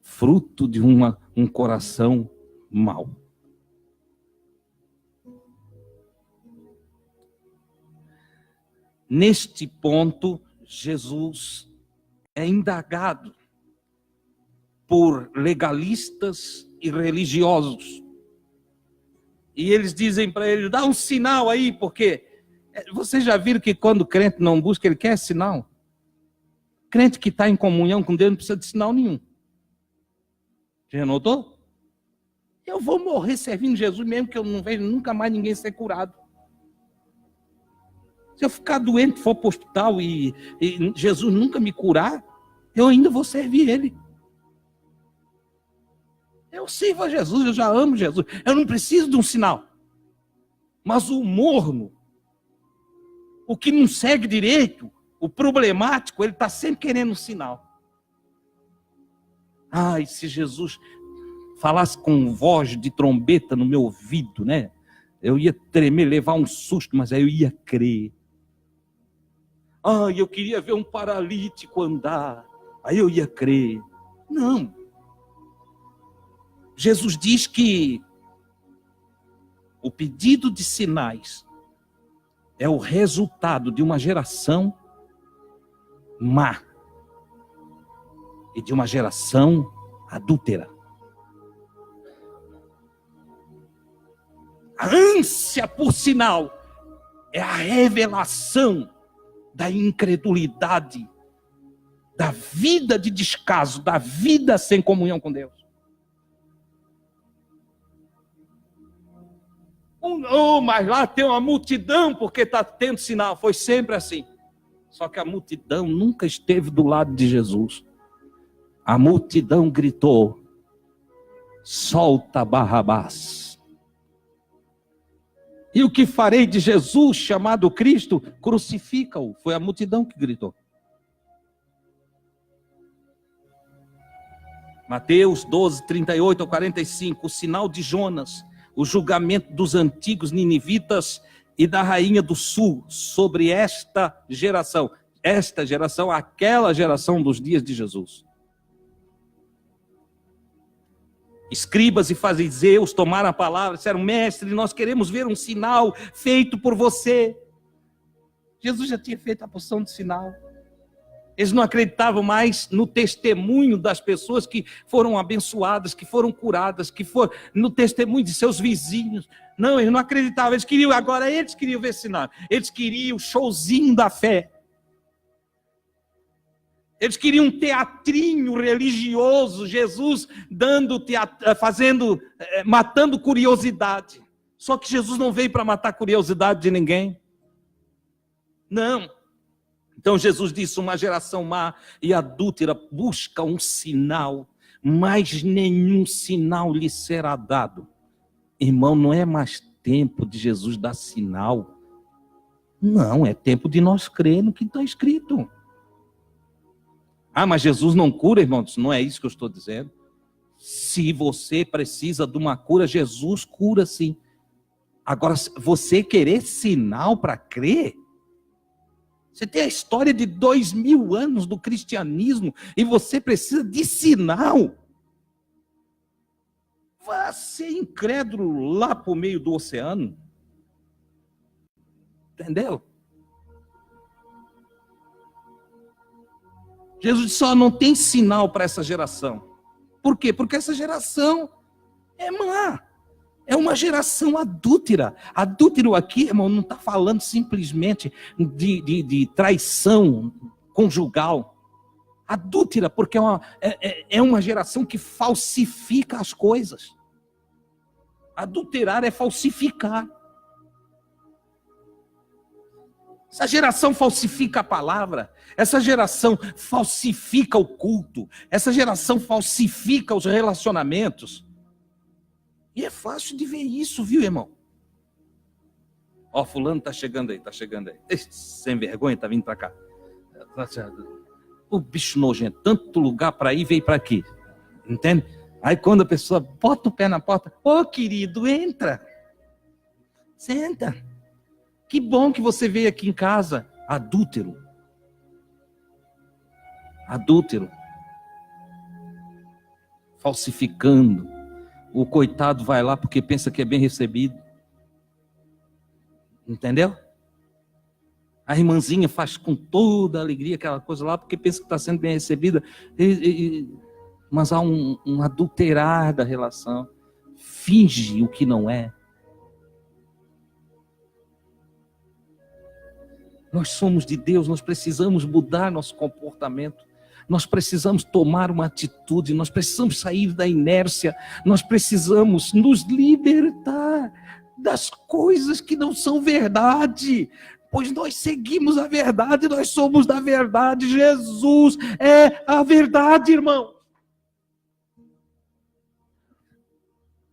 fruto de um coração mau. Neste ponto, Jesus é indagado por legalistas e religiosos. E eles dizem para ele, dá um sinal aí, porque vocês já viram que quando o crente não busca, ele quer sinal? Crente que está em comunhão com Deus não precisa de sinal nenhum. Já notou? Eu vou morrer servindo Jesus mesmo que eu não vejo nunca mais ninguém ser curado. Se eu ficar doente, for para o hospital e Jesus nunca me curar, eu ainda vou servir Ele. Eu sirvo a Jesus, eu já amo Jesus. Eu não preciso de um sinal. Mas o morno, o que não segue direito, o problemático, ele está sempre querendo um sinal. Ai, se Jesus falasse com voz de trombeta no meu ouvido, né? Eu ia tremer, levar um susto, mas aí eu ia crer. Ai, eu queria ver um paralítico andar. Aí eu ia crer. Não. Jesus diz que o pedido de sinais é o resultado de uma geração má e de uma geração adúltera. A ânsia por sinal é a revelação da incredulidade, da vida de descaso, da vida sem comunhão com Deus. Mas lá tem uma multidão porque está tendo sinal. Foi sempre assim. Só que a multidão nunca esteve do lado de Jesus. A multidão gritou, solta Barrabás. E o que farei de Jesus, chamado Cristo? Crucifica-o. Foi a multidão que gritou. Mateus 12, 38 ao 45, o sinal de Jonas, o julgamento dos antigos ninivitas e da rainha do sul sobre esta geração, aquela geração dos dias de Jesus. Escribas e fariseus tomaram a palavra, disseram, mestre, nós queremos ver um sinal feito por você. Jesus já tinha feito a porção de sinal. Eles não acreditavam mais no testemunho das pessoas que foram abençoadas, que foram curadas, que foram no testemunho de seus vizinhos. Não, eles não acreditavam, eles queriam ver sinal. Eles queriam o showzinho da fé. Eles queriam um teatrinho religioso, Jesus matando curiosidade. Só que Jesus não veio para matar curiosidade de ninguém. Não. Então Jesus disse, uma geração má e adúltera busca um sinal, mas nenhum sinal lhe será dado. Irmão, não é mais tempo de Jesus dar sinal. Não, é tempo de nós crer no que está escrito. Ah, mas Jesus não cura, irmãos? Não é isso que eu estou dizendo. Se você precisa de uma cura, Jesus cura sim. Agora, você querer sinal para crer? Você tem a história de 2000 anos do cristianismo e você precisa de sinal. Vá ser incrédulo lá para o meio do oceano. Entendeu? Jesus disse, só não tem sinal para essa geração. Por quê? Porque essa geração é má. É uma geração adúltera. Adúltero aqui, irmão, não está falando simplesmente de traição conjugal. Adúltera, porque é uma geração que falsifica as coisas. Adulterar é falsificar. Essa geração falsifica a palavra. Essa geração falsifica o culto. Essa geração falsifica os relacionamentos. E é fácil de ver isso, viu, irmão? Ó, fulano está chegando aí. Sem vergonha, está vindo para cá. O bicho nojento, tanto lugar para ir, veio para aqui. Entende? Aí quando a pessoa bota o pé na porta, ô querido, entra. Senta. Que bom que você veio aqui em casa. Adúltero. Falsificando. O coitado vai lá porque pensa que é bem recebido. Entendeu? A irmãzinha faz com toda a alegria aquela coisa lá, porque pensa que está sendo bem recebida, mas há um adulterar da relação. Finge o que não é. Nós somos de Deus, nós precisamos mudar nosso comportamento. Nós precisamos tomar uma atitude, nós precisamos sair da inércia, nós precisamos nos libertar das coisas que não são verdade, pois nós seguimos a verdade, nós somos da verdade, Jesus é a verdade, irmão.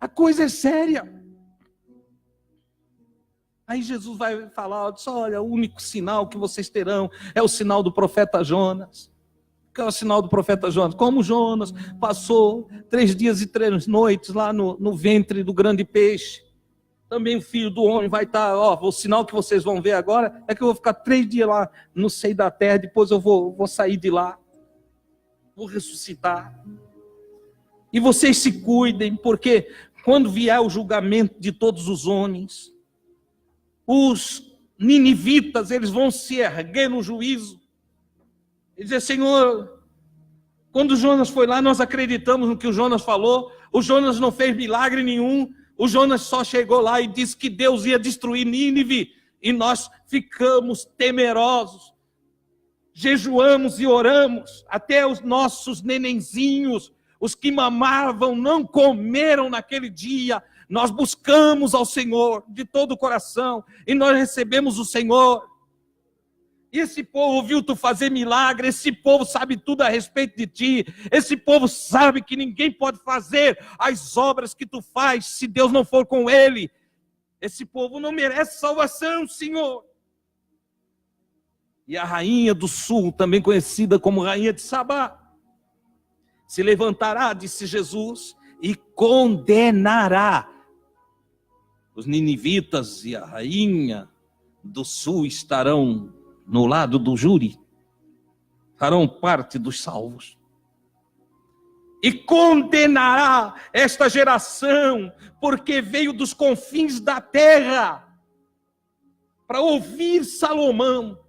A coisa é séria. Aí Jesus vai falar, olha, o único sinal que vocês terão é o sinal do profeta Jonas. Que é o sinal do profeta Jonas? Como Jonas passou 3 dias e 3 noites lá no ventre do grande peixe, também o Filho do Homem vai estar, o sinal que vocês vão ver agora é que eu vou ficar 3 dias lá no seio da terra, depois eu vou sair de lá, vou ressuscitar. E vocês se cuidem, porque quando vier o julgamento de todos os homens, os ninivitas, eles vão se erguer no juízo e dizer, Senhor, quando Jonas foi lá, nós acreditamos no que o Jonas falou, o Jonas não fez milagre nenhum, o Jonas só chegou lá e disse que Deus ia destruir Nínive, e nós ficamos temerosos, jejuamos e oramos, até os nossos nenenzinhos, os que mamavam, não comeram naquele dia. Nós buscamos ao Senhor de todo o coração, e nós recebemos o Senhor. E esse povo viu tu fazer milagre, esse povo sabe tudo a respeito de ti, esse povo sabe que ninguém pode fazer as obras que tu faz se Deus não for com ele. Esse povo não merece salvação, Senhor. E a rainha do sul, também conhecida como rainha de Sabá, se levantará, disse Jesus, e condenará os ninivitas, e a rainha do sul estarão no lado do júri, farão parte dos salvos. E condenará esta geração, porque veio dos confins da terra para ouvir Salomão.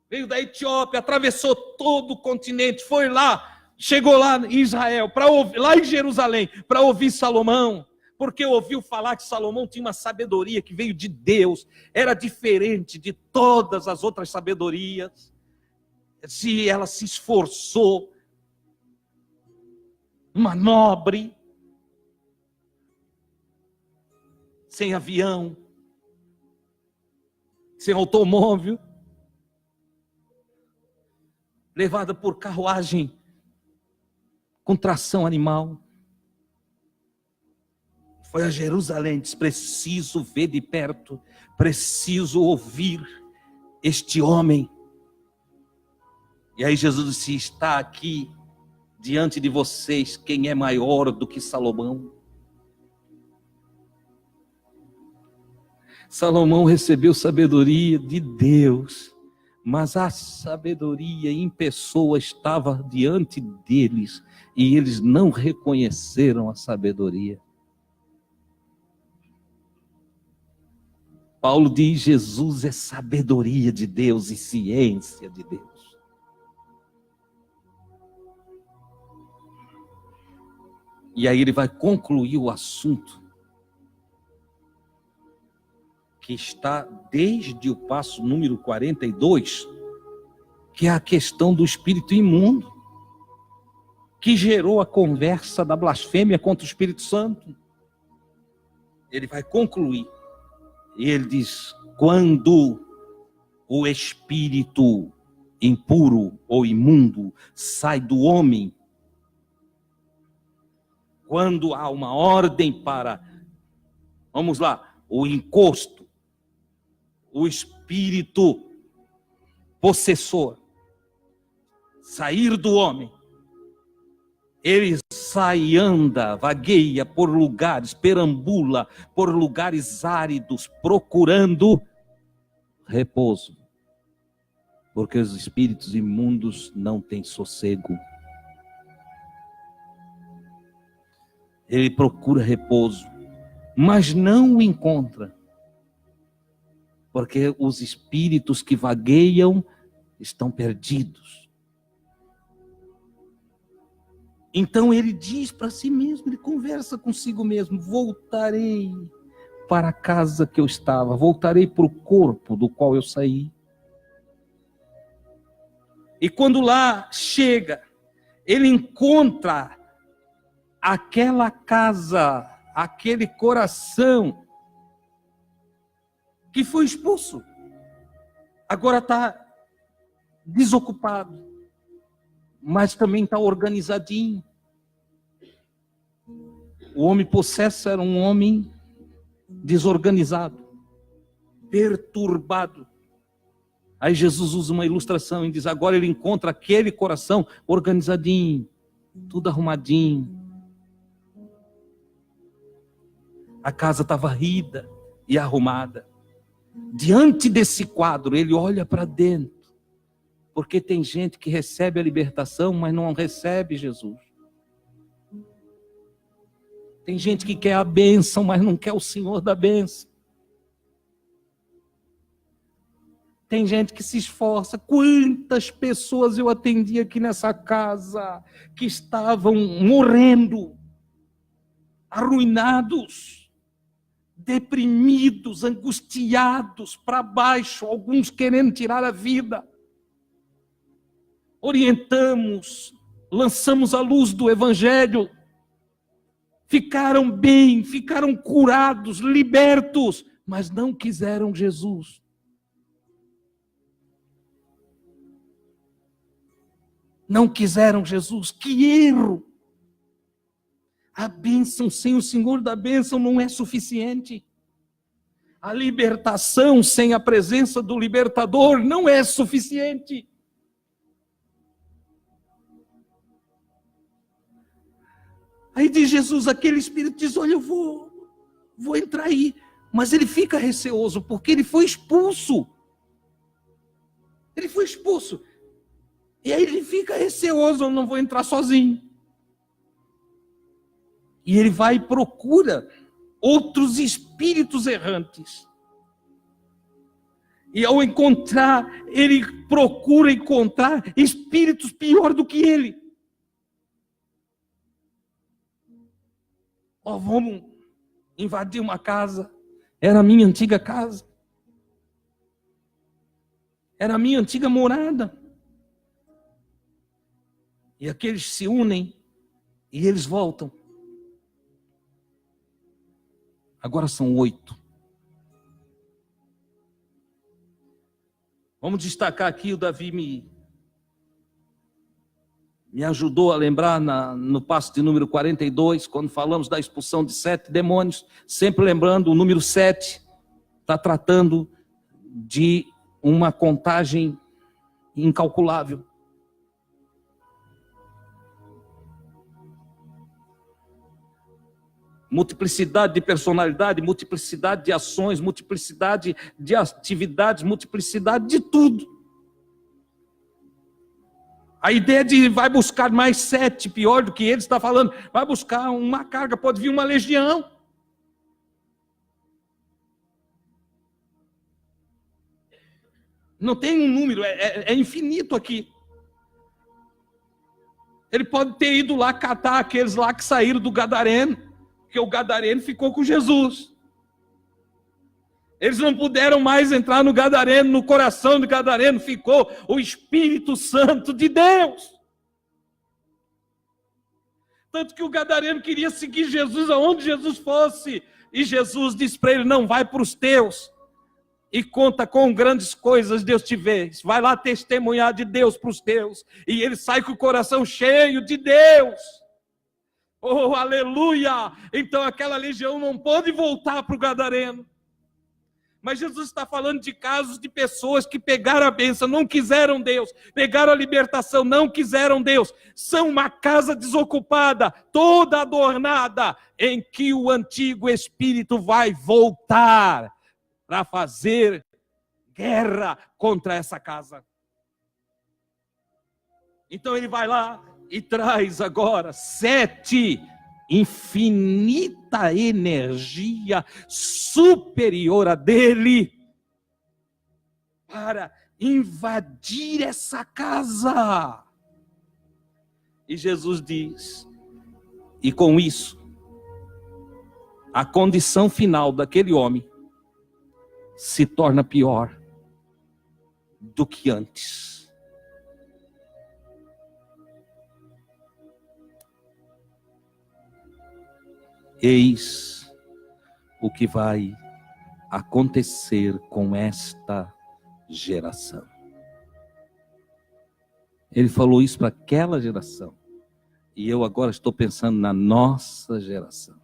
Veio da Etiópia, atravessou todo o continente, foi lá, chegou lá em Israel, lá em Jerusalém, para ouvir Salomão. Porque ouviu falar que Salomão tinha uma sabedoria que veio de Deus, era diferente de todas as outras sabedorias. Se ela se esforçou, uma nobre, sem avião, sem automóvel, levada por carruagem com tração animal, foi a Jerusalém, disse, preciso ver de perto, preciso ouvir este homem. E aí Jesus disse, está aqui diante de vocês quem é maior do que Salomão. Salomão recebeu sabedoria de Deus, mas a sabedoria em pessoa estava diante deles, e eles não reconheceram a sabedoria. Paulo diz, Jesus é sabedoria de Deus e ciência de Deus. E aí ele vai concluir o assunto, que está desde o passo número 42, que é a questão do espírito imundo, que gerou a conversa da blasfêmia contra o Espírito Santo. Ele vai concluir. E ele diz, quando o espírito impuro ou imundo sai do homem, quando há uma ordem para, vamos lá, o encosto, o espírito possessor, sair do homem, ele sai e anda, vagueia por lugares, perambula por lugares áridos, procurando repouso. Porque os espíritos imundos não têm sossego. Ele procura repouso, mas não o encontra. porque os espíritos que vagueiam estão perdidos. Então ele diz para si mesmo, ele conversa consigo mesmo: voltarei para a casa que eu estava, voltarei para o corpo do qual eu saí. E quando lá chega, ele encontra aquela casa, aquele coração que foi expulso, agora está desocupado, mas também está organizadinho. O homem possesso era um homem desorganizado, perturbado. Aí Jesus usa uma ilustração e diz: agora ele encontra aquele coração organizadinho, tudo arrumadinho. A casa está varrida e arrumada. Diante desse quadro, ele olha para dentro, porque tem gente que recebe a libertação, mas não recebe Jesus. Tem gente que quer a bênção, mas não quer o Senhor da bênção. Tem gente que se esforça. Quantas pessoas eu atendi aqui nessa casa que estavam morrendo, arruinados, deprimidos, angustiados, para baixo, alguns querendo tirar a vida. Orientamos, lançamos a luz do Evangelho, ficaram bem, ficaram curados, libertos, mas não quiseram Jesus. Não quiseram Jesus. Que erro! A bênção sem o Senhor da bênção não é suficiente. A libertação sem a presença do libertador não é suficiente. Aí diz Jesus, aquele espírito diz: olha, eu vou entrar aí. Mas ele fica receoso, porque ele foi expulso. Ele foi expulso. E aí ele fica receoso: eu não vou entrar sozinho. E ele vai e procura outros espíritos errantes. E ao encontrar, ele procura encontrar espíritos pior do que ele. Ó, vamos invadir uma casa. Era a minha antiga casa. Era a minha antiga morada. E aqueles se unem e eles voltam. Agora são 8. Vamos destacar aqui, o Davi me ajudou a lembrar no passo de número 42, quando falamos da expulsão de 7 demônios, sempre lembrando o número 7, está tratando de uma contagem incalculável. Multiplicidade de personalidade, multiplicidade de ações, multiplicidade de atividades, multiplicidade de tudo. A ideia de vai buscar mais 7, pior do que ele está falando, vai buscar uma carga, pode vir uma legião. Não tem um número, é infinito aqui. Ele pode ter ido lá catar aqueles lá que saíram do Gadareno, porque o Gadareno ficou com Jesus. Eles não puderam mais entrar no Gadareno, no coração do Gadareno ficou o Espírito Santo de Deus. Tanto que o Gadareno queria seguir Jesus aonde Jesus fosse. E Jesus disse para ele: não, vai para os teus. E conta com grandes coisas Deus te vê. Vai lá testemunhar de Deus para os teus. E ele sai com o coração cheio de Deus. Oh, aleluia! Então aquela legião não pode voltar para o Gadareno. Mas Jesus está falando de casos de pessoas que pegaram a bênção, não quiseram Deus, pegaram a libertação, não quiseram Deus. São uma casa desocupada, toda adornada, em que o antigo espírito vai voltar para fazer guerra contra essa casa. Então ele vai lá e traz agora 7 infinita energia superior a dele, para invadir essa casa. E Jesus diz, e com isso, a condição final daquele homem se torna pior do que antes. Eis o que vai acontecer com esta geração. Ele falou isso para aquela geração. E eu agora estou pensando na nossa geração.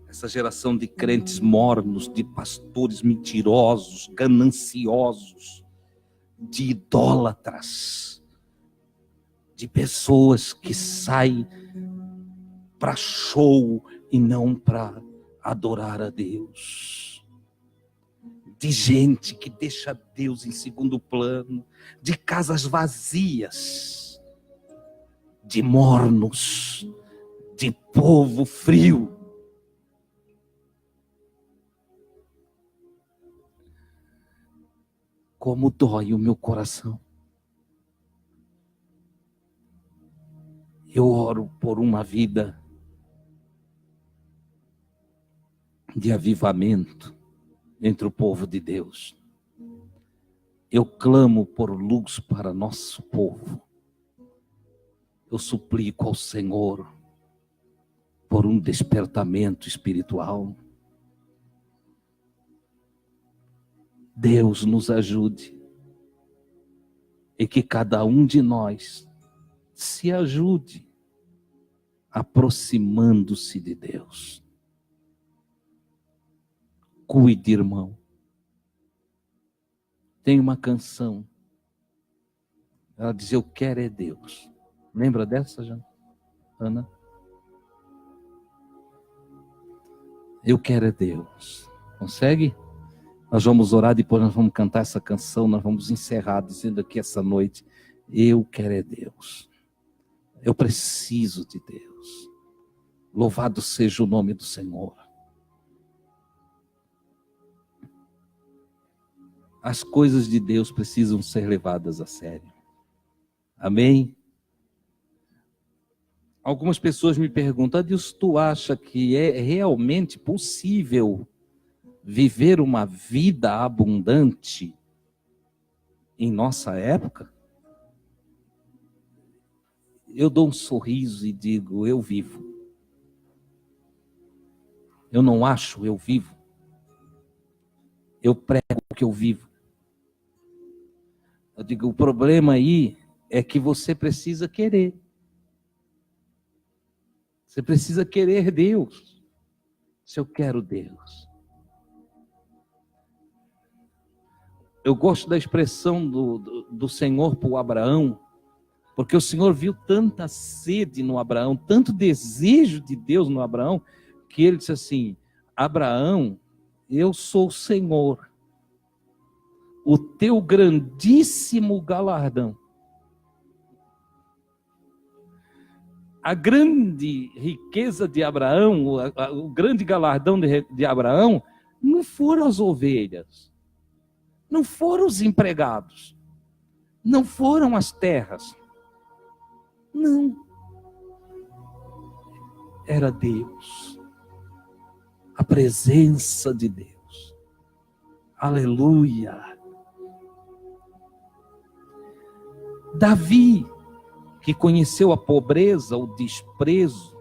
Essa geração de crentes mornos, de pastores mentirosos, gananciosos, de idólatras, de pessoas que saem para show e não para adorar a Deus. De gente que deixa Deus em segundo plano, de casas vazias, de mornos, de povo frio. Como dói o meu coração. Eu oro por uma vida de avivamento entre o povo de Deus. Eu clamo por luz para nosso povo. Eu suplico ao Senhor por um despertamento espiritual. Deus nos ajude e que cada um de nós se ajude aproximando-se de Deus. Cuide, irmão. Tem uma canção. Ela diz, eu quero é Deus. Lembra dessa, Ana? Eu quero é Deus. Consegue? Nós vamos orar, depois nós vamos cantar essa canção, nós vamos encerrar dizendo aqui essa noite, eu quero é Deus. Eu preciso de Deus. Louvado seja o nome do Senhor. As coisas de Deus precisam ser levadas a sério. Amém? Algumas pessoas me perguntam, Adilson, tu acha que é realmente possível viver uma vida abundante em nossa época? Eu dou um sorriso e digo, eu vivo. Eu não acho, eu vivo. Eu prego o que eu vivo. Eu digo, o problema aí é que você precisa querer. Você precisa querer Deus. Se eu quero Deus. Eu gosto da expressão do Senhor para o Abraão, porque o Senhor viu tanta sede no Abraão, tanto desejo de Deus no Abraão, que ele disse assim, Abraão, eu sou o Senhor, o teu grandíssimo galardão. A grande riqueza de Abraão, o grande galardão de Abraão, não foram as ovelhas, não foram os empregados, não foram as terras, não. Era Deus, a presença de Deus. Aleluia. Davi, que conheceu a pobreza, o desprezo,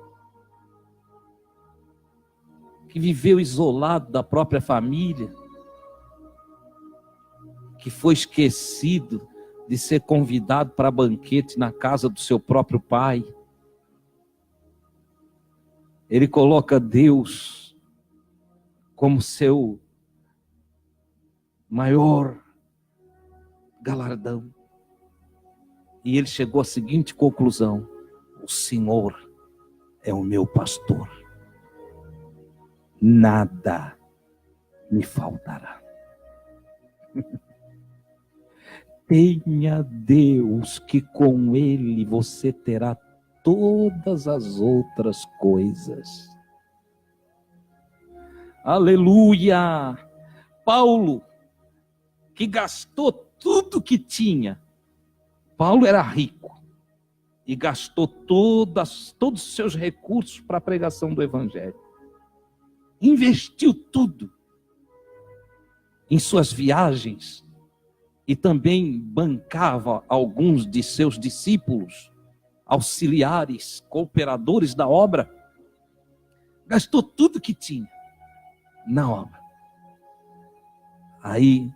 que viveu isolado da própria família, que foi esquecido de ser convidado para banquete na casa do seu próprio pai. Ele coloca Deus como seu maior galardão. E ele chegou à seguinte conclusão: o Senhor é o meu pastor, nada me faltará. Tenha Deus, que com Ele você terá todas as outras coisas. Aleluia! Paulo, que gastou tudo que tinha. Paulo era rico e gastou todos os seus recursos para a pregação do Evangelho. Investiu tudo em suas viagens e também bancava alguns de seus discípulos, auxiliares, cooperadores da obra. Gastou tudo que tinha na obra. Aí,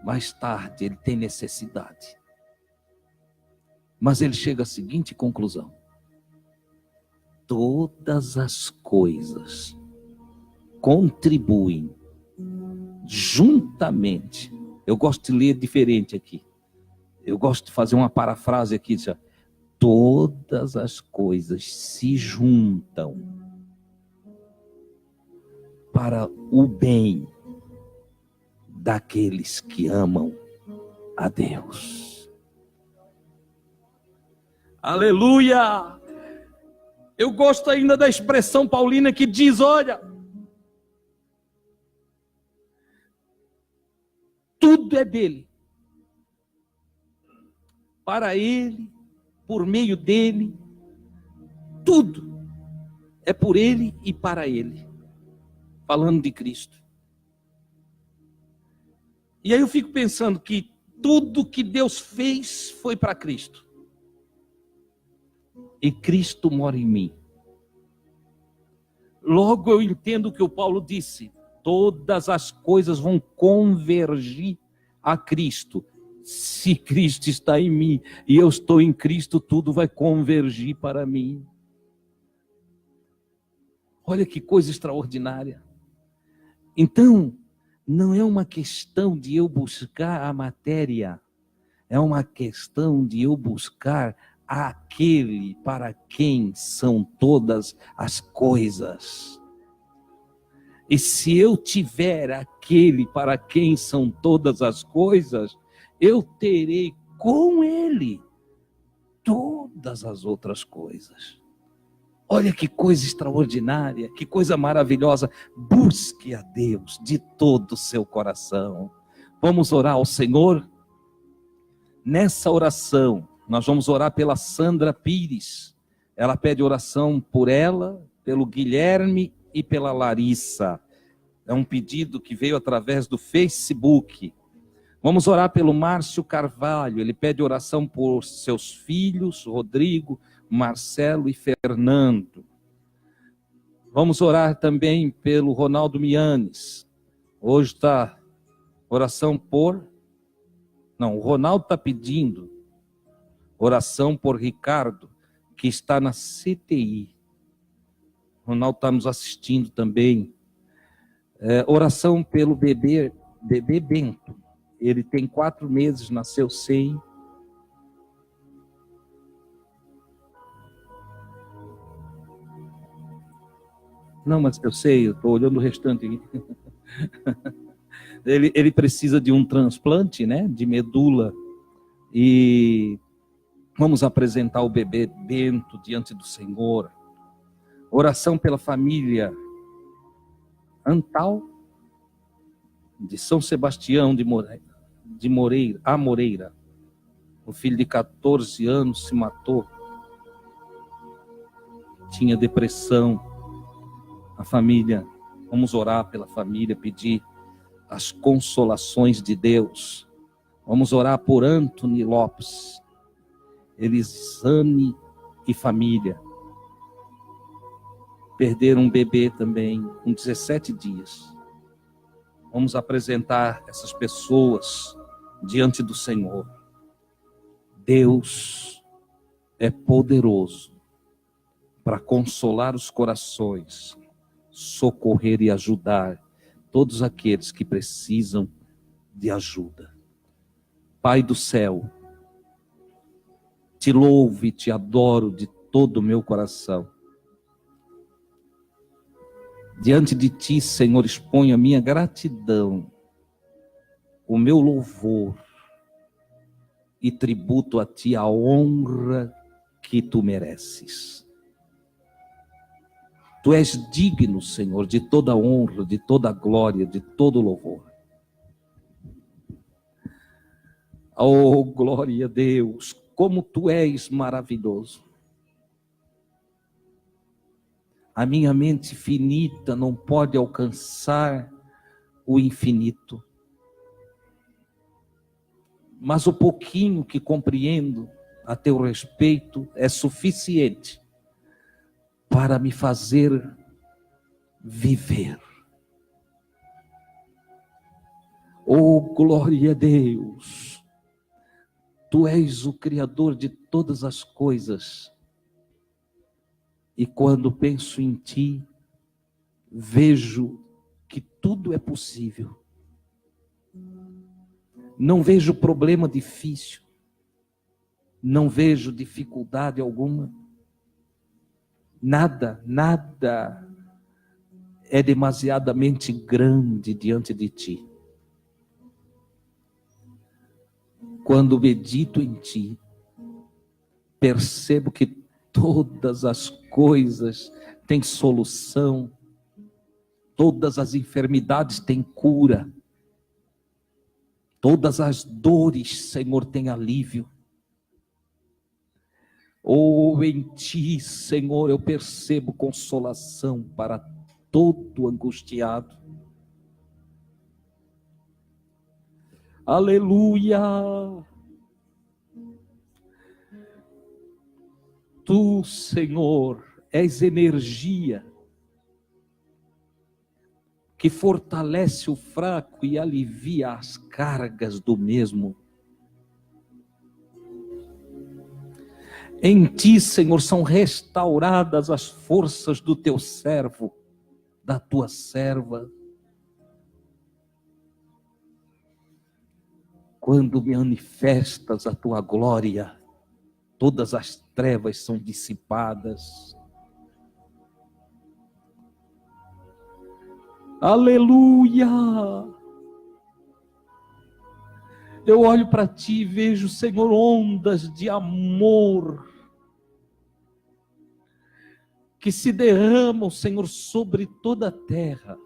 mais tarde, ele tem necessidade. Mas ele chega à seguinte conclusão: todas as coisas contribuem juntamente. Eu gosto de ler diferente aqui. Eu gosto de fazer uma parafrase aqui. Todas as coisas se juntam para o bem daqueles que amam a Deus. Aleluia! Eu gosto ainda da expressão paulina que diz: olha, tudo é dele, para ele, por meio dele, tudo é por ele e para ele. Falando de Cristo. E aí eu fico pensando que tudo que Deus fez foi para Cristo. E Cristo mora em mim. Logo eu entendo o que o Paulo disse: todas as coisas vão convergir a Cristo. Se Cristo está em mim e eu estou em Cristo, tudo vai convergir para mim. Olha que coisa extraordinária. Então, não é uma questão de eu buscar a matéria, é uma questão de eu buscar aquele para quem são todas as coisas. E se eu tiver aquele para quem são todas as coisas, eu terei com ele todas as outras coisas. Olha que coisa extraordinária, que coisa maravilhosa. Busque a Deus de todo o seu coração. Vamos orar ao Senhor? Nessa oração, nós vamos orar pela Sandra Pires. Ela pede oração por ela, pelo Guilherme e pela Larissa. É um pedido que veio através do Facebook. Vamos orar pelo Márcio Carvalho. Ele pede oração por seus filhos, Rodrigo, Marcelo e Fernando. Vamos orar também pelo Ronaldo Mianes. Hoje está oração por... Não, o Ronaldo está pedindo oração por Ricardo, que está na CTI. O Ronaldo está nos assistindo também. Oração pelo bebê Bento. Ele tem 4 meses, nasceu sem. Não, mas eu sei, eu estou olhando o restante aqui. Ele precisa de um transplante, né, de medula. E vamos apresentar o bebê Bento diante do Senhor. Oração pela família Antal, de São Sebastião de Moreira. O filho de 14 anos se matou. Tinha depressão. A família, vamos orar pela família, pedir as consolações de Deus. Vamos orar por Antony Lopes, Elisane e família. Perderam um bebê também, com 17 dias. Vamos apresentar essas pessoas diante do Senhor. Deus é poderoso para consolar os corações, socorrer e ajudar todos aqueles que precisam de ajuda. Pai do céu, te louvo e te adoro de todo o meu coração. Diante de ti, Senhor, exponho a minha gratidão, o meu louvor e tributo a ti a honra que tu mereces. Tu és digno, Senhor, de toda honra, de toda glória, de todo louvor. Oh, glória a Deus, como tu és maravilhoso. A minha mente finita não pode alcançar o infinito. Mas o pouquinho que compreendo a teu respeito é suficiente para me fazer viver. Oh, glória a Deus! Tu és o Criador de todas as coisas. E quando penso em ti, vejo que tudo é possível. Não vejo problema difícil. Não vejo dificuldade alguma. Nada é demasiadamente grande diante de ti. Quando medito em ti, percebo que todas as coisas têm solução, todas as enfermidades têm cura, todas as dores, Senhor, têm alívio. Oh, em ti, Senhor, eu percebo consolação para todo angustiado. Aleluia! Tu, Senhor, és energia que fortalece o fraco e alivia as cargas do mesmo. Em ti, Senhor, são restauradas as forças do teu servo, da tua serva. Quando manifestas a tua glória, todas as trevas são dissipadas. Aleluia! Eu olho para ti e vejo, Senhor, ondas de amor que se derramam, Senhor, sobre toda a terra.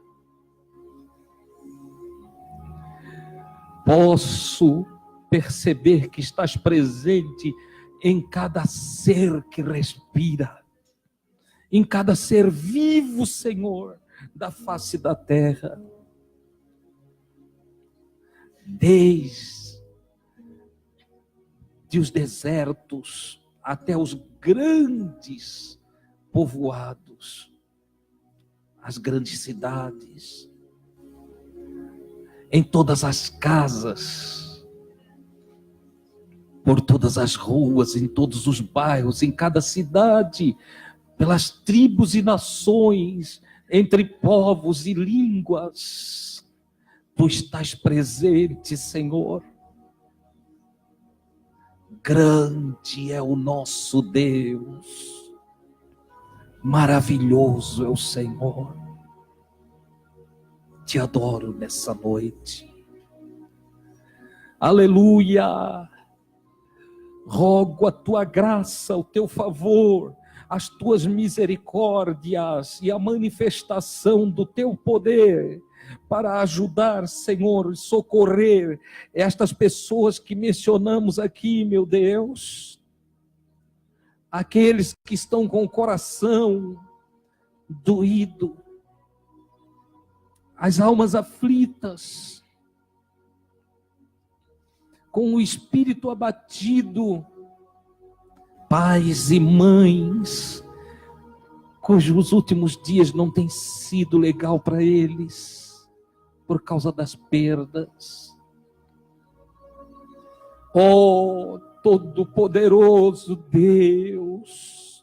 Posso perceber que estás presente em cada ser que respira, em cada ser vivo, Senhor, da face da terra. Desde os desertos até os grandes povoados, as grandes cidades, em todas as casas, por todas as ruas, em todos os bairros, em cada cidade, pelas tribos e nações, entre povos e línguas, tu estás presente, Senhor. Grande é o nosso Deus, maravilhoso é o Senhor. Te adoro nessa noite. Aleluia! Rogo a tua graça, o teu favor, as tuas misericórdias e a manifestação do teu poder para ajudar, Senhor, socorrer estas pessoas que mencionamos aqui, meu Deus. Aqueles que estão com o coração doído, as almas aflitas, com o espírito abatido, pais e mães, cujos últimos dias não têm sido legal para eles, por causa das perdas. Oh, Todo-Poderoso Deus,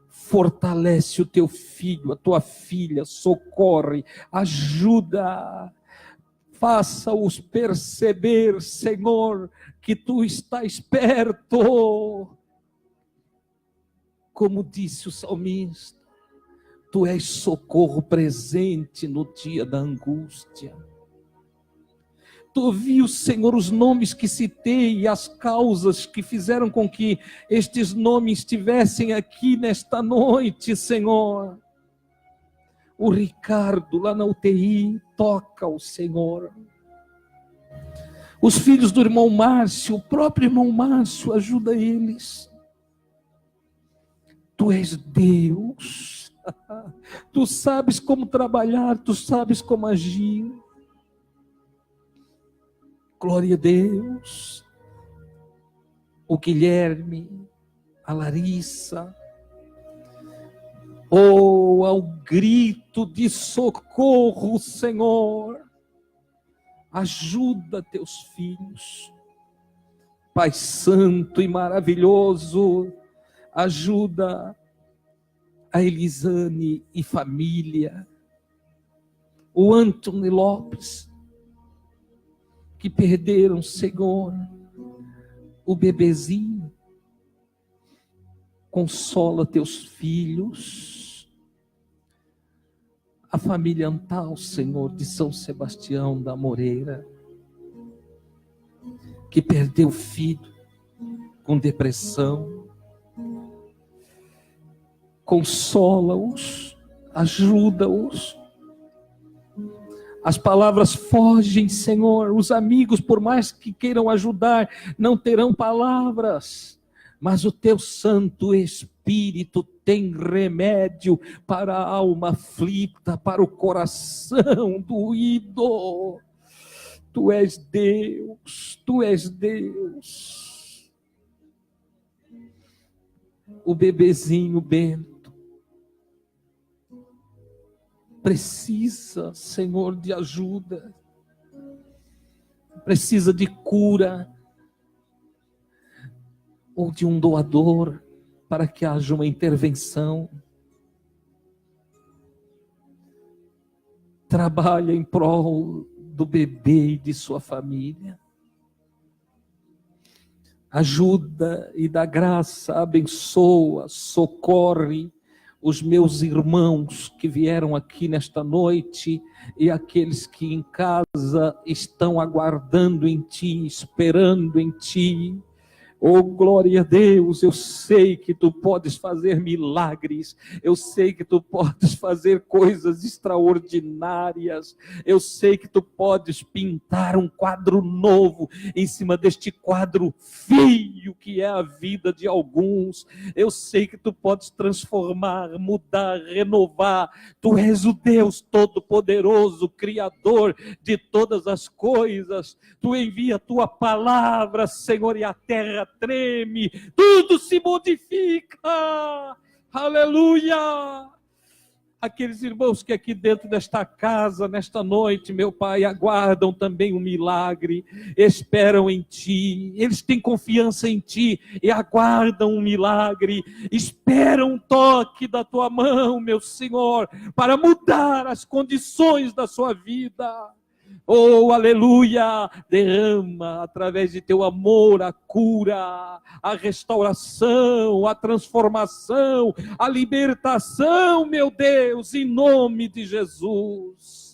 fortalece o teu filho, a tua filha, socorre, ajuda, faça-os perceber, Senhor, que tu estás perto. Como disse o salmista, tu és socorro presente no dia da angústia. Tu viu, Senhor, os nomes que citei e as causas que fizeram com que estes nomes estivessem aqui nesta noite, Senhor. O Ricardo lá na UTI, toca o Senhor. Os filhos do irmão Márcio, o próprio irmão Márcio, ajuda eles. Tu és Deus. Tu sabes como trabalhar, tu sabes como agir. Glória a Deus. O Guilherme, a Larissa, oh, ao grito de socorro, Senhor, ajuda teus filhos. Pai santo e maravilhoso, ajuda a Elisane e família, o Antônio Lopes, que perderam, Senhor, o bebezinho. Consola teus filhos. A família Antal, Senhor, de São Sebastião da Moreira, que perdeu filho com depressão. Consola-os, ajuda-os. As palavras fogem, Senhor. Os amigos, por mais que queiram ajudar, não terão palavras. Mas o teu Santo Espírito tem remédio para a alma aflita, para o coração doído. Tu és Deus, tu és Deus. O bebezinho Bento precisa, Senhor, de ajuda, precisa de cura, ou de um doador, para que haja uma intervenção. Trabalha em prol do bebê e de sua família. Ajuda e dá graça, abençoa, socorre os meus irmãos que vieram aqui nesta noite e aqueles que em casa estão aguardando em Ti, esperando em Ti. Oh, glória a Deus, eu sei que Tu podes fazer milagres, eu sei que Tu podes fazer coisas extraordinárias, eu sei que Tu podes pintar um quadro novo em cima deste quadro feio que é a vida de alguns. Eu sei que Tu podes transformar, mudar, renovar. Tu és o Deus Todo-Poderoso, Criador de todas as coisas. Tu envia a Tua palavra, Senhor, e a terra treme, tudo se modifica. Aleluia! Aqueles irmãos que aqui dentro desta casa, nesta noite, meu Pai, aguardam também um milagre, esperam em Ti, eles têm confiança em Ti e aguardam um milagre, esperam um toque da Tua mão, meu Senhor, para mudar as condições da sua vida. Oh, aleluia, derrama através de Teu amor a cura, a restauração, a transformação, a libertação, meu Deus, em nome de Jesus.